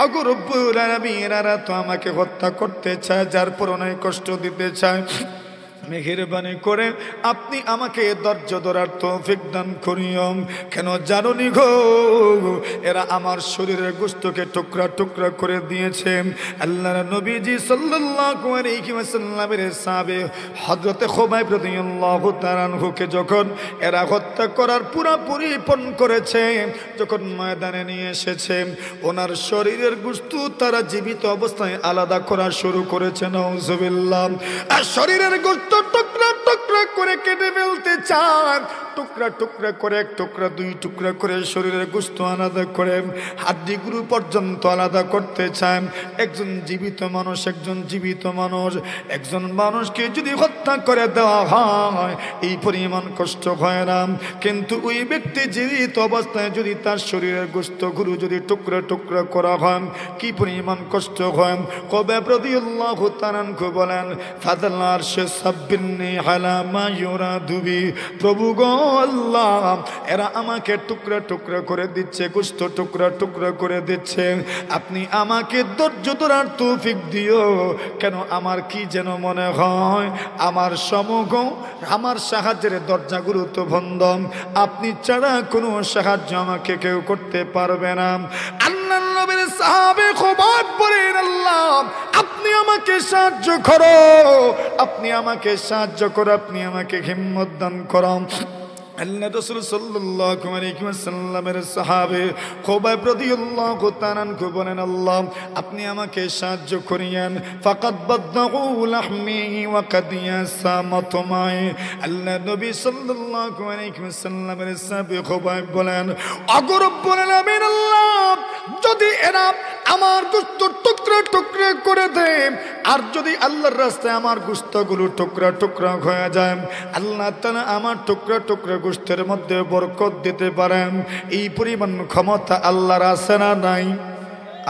ওগো রব্বুল আলামিন এরা তো আমাকে হত্যা করতে চায়, যার পরনে কষ্ট দিতে চায়, মেহেরবানি করে আপনি আমাকে ধৈর্য ধরার তৌফিক দান করিও। কেন জানুনি গো, এরা আমার শরীরের গোশতকে টুকরা টুকরা করে দিয়েছে। আল্লাহর নবীজি সাল্লাল্লাহু আলাইহি ওয়াসাল্লামের সাহাবী হযরত খুবাইব রাদিয়াল্লাহু তাআলা আনহুকে যখন এরা হত্যা করার পুরোপুরি পণ করেছে, যখন ময়দানে নিয়ে এসেছে, ওনার শরীরের গোশত তারা জীবিত অবস্থায় আলাদা করা শুরু করেছে। নাউজুবিল্লাহ। আর শরীরের গোশত টুকরা টুকরা করে কেটে ফেলতে চান, টুকরা টুকরা করে, এক টুকরা দুই টুকরা করে শরীরের গোশত আলাদা করে হাড্ডিগুলো পর্যন্ত আলাদা করতে চান। একজন জীবিত মানুষ, একজন জীবিত মানুষ, একজন মানুষকে যদি হত্যা করে দেওয়া হয় এই পরিমাণ কষ্ট হয় না, কিন্তু ওই ব্যক্তি জীবিত অবস্থায় যদি তার শরীরের গোশতগুলো যদি টুকরা টুকরা করা হয় কি পরিমাণ কষ্ট হয়। খুবাইব রাদিয়াল্লাহু তাআলা আনহু বলেন, ফাদাল আরশে সাব্বিরনি আলা মা ইউরাদু বি, প্রভু গো আল্লাহ এরা আমাকে টুকরা টুকরা করে দিচ্ছে, গোশত টুকরা টুকরা করে দিচ্ছে, আপনি আমাকে ধৈর্য ধরার তৌফিক দিও। কেন আমার কি যেন মনে হয় আমার সমগ্র আমার সাহায্যের দরজাগুলো তো বন্ধ, আপনি ছাড়া কোনো সাহায্য আমাকে কেউ করতে পারবে না। আল্লাহর নবীর সাহাবী খুবাইব বলেন, আল্লাহ আপনি আমাকে সাহায্য করো, আপনি আমাকে সাহায্য করো, আপনি আমাকে হিম্মত দান করো। আল্লাহ রাসূল সাল্লাল্লাহু আলাইহি ওয়াসাল্লামের সাহাবী খুবাইব রাদিয়াল্লাহু তাআলা আনহু বলেন, আল্লাহ আপনি আমাকে সাহায্য করিয়েন। ফাকাদ বাদদাহু লাহমি ওয়া কাদ ইয়াসামাত মাই, আল্লাহ নবী সাল্লাল্লাহু আলাইহি ওয়াসাল্লামের সাহাবী খুবাইব বলেন, ওগো রব্বুল আলামিন আল্লাহ যদি এরা আমার গোশত টুকরা টুকরা করে দেয়, আর যদি আল্লাহর রাস্তায় আমার গোশতগুলো টুকরা টুকরা হয়ে যায়, আল্লাহ তাআলা আমার টুকরা টুকরা গোশতের মধ্যে বরকত দিতে পারেন। এই পরিমাণ ক্ষমতা আল্লাহর আছে না নাই?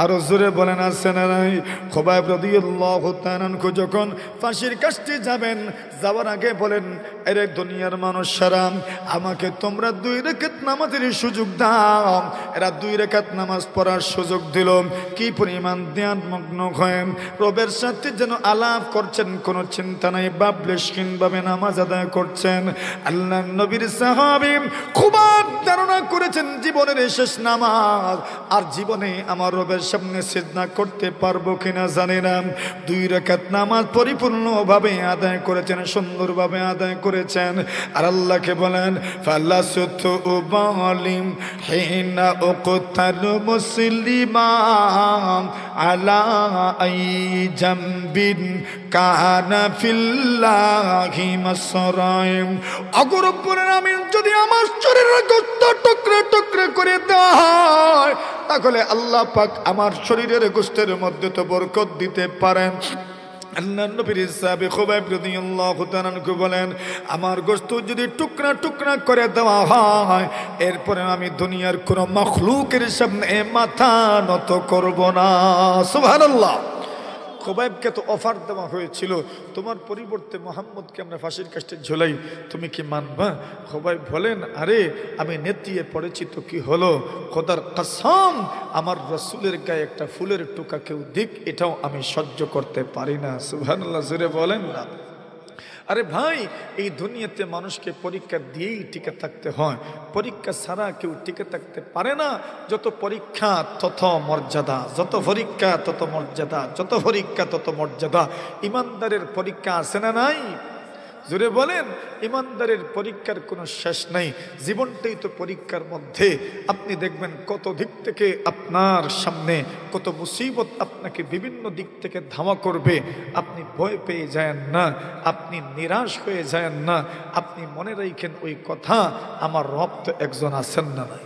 আরো জোরে বলেন আছে না নাই? খুবাইব রাদিয়াল্লাহু তাআলা আনহু যখন ফাঁসির কাস্টে যাবেন, যাওয়ার আগে বলেন, এরে দুনিয়ার মানুষেরা, আমাকে তোমরা 2 রাকাত নামাজের সুযোগ দাও। এরা 2 রাকাত নামাজ পড়ার সুযোগ দিল। কি পরিমাণ ধ্যানমগ্ন হয়ে রবের সাথে যেন আলাপ করছেন, কোনো চিন্তা নাই, ভাবলেশহীন ভাবে নামাজ আদায় করছেন। আল্লাহর নবীর সাহাবী খুবাইব ধারণা করেছেন জীবনের শেষ নামাজ, আর জীবনে আমার রবের সামনে সিজদা করতে পারবো কিনা জানি না। 2 রাকাত নামাজ পরিপূর্ণভাবে আদায় করেছেন, সুন্দরভাবে আদায় করেছেন। আর আল্লাহকে বলেন, ফালাসতু উবালিম হিনা উকতাল মুসলিমান আলা আই জামবিন কানা ফিল্লাহি মাসরাইম। অগর রব্বুল আমিন যদি আমার শরীরের গোশত টুকরো টুকরো করে দেওয়া হয়, তাহলে আল্লাহ পাক আমার শরীরের গোশতের মধ্যে তো বরকত দিতে পারেন। আল্লাহর নবীর সাহাবী খুবাইব রাদিয়াল্লাহু তাআলা আনহু বলেন, আমার গোশত যদি টুকরা টুকরা করে দেওয়া হয়, এরপরে আমি দুনিয়ার কোন মাখলুকের সামনে মাথা নত করব না। সুবহানাল্লাহ। খুবাইবকে তো অফার দেওয়া হয়েছিল, তোমার পরিবর্তে মুহাম্মদকে আমরা ফাঁসির কাস্টে ঝোলাই, তুমি কি মানবা? খুবাইব বলেন, আরে আমি নেতিয়ে পড়েছি তো কি হলো, খোদার কসম আমার রাসূলের গায়ে একটা ফুলের টোকা কেউ দিক, এটাও আমি সহ্য করতে পারি না। সুবহানাল্লাহ, জোরে বলেন না। আরে ভাই, এই দুনিয়াতে মানুষকে পরীক্ষা দিয়েই টিকে থাকতে হয়, পরীক্ষা ছাড়া কেউ টিকে থাকতে পারে না। যত পরীক্ষা তত মর্যাদা, যত পরীক্ষা তত মর্যাদা, যত পরীক্ষা তত মর্যাদা। ইমানদারের পরীক্ষা আছে না নাই? জোরে বলেন। ইমানদারের পরীক্ষার কোনো শেষ নাই, জীবনটাই তো পরীক্ষার মধ্যে। আপনি দেখবেন কত দিক থেকে আপনার সামনে কত মুসিবত আপনাকে বিভিন্ন দিক থেকে ধাওয়া করবে। আপনি ভয় পেয়ে যায়েন না, আপনি নিরাশ হয়ে যায়েন না। আপনি মনে রাখেন ওই কথা, আমার রব তো একজন আছেন না নাই?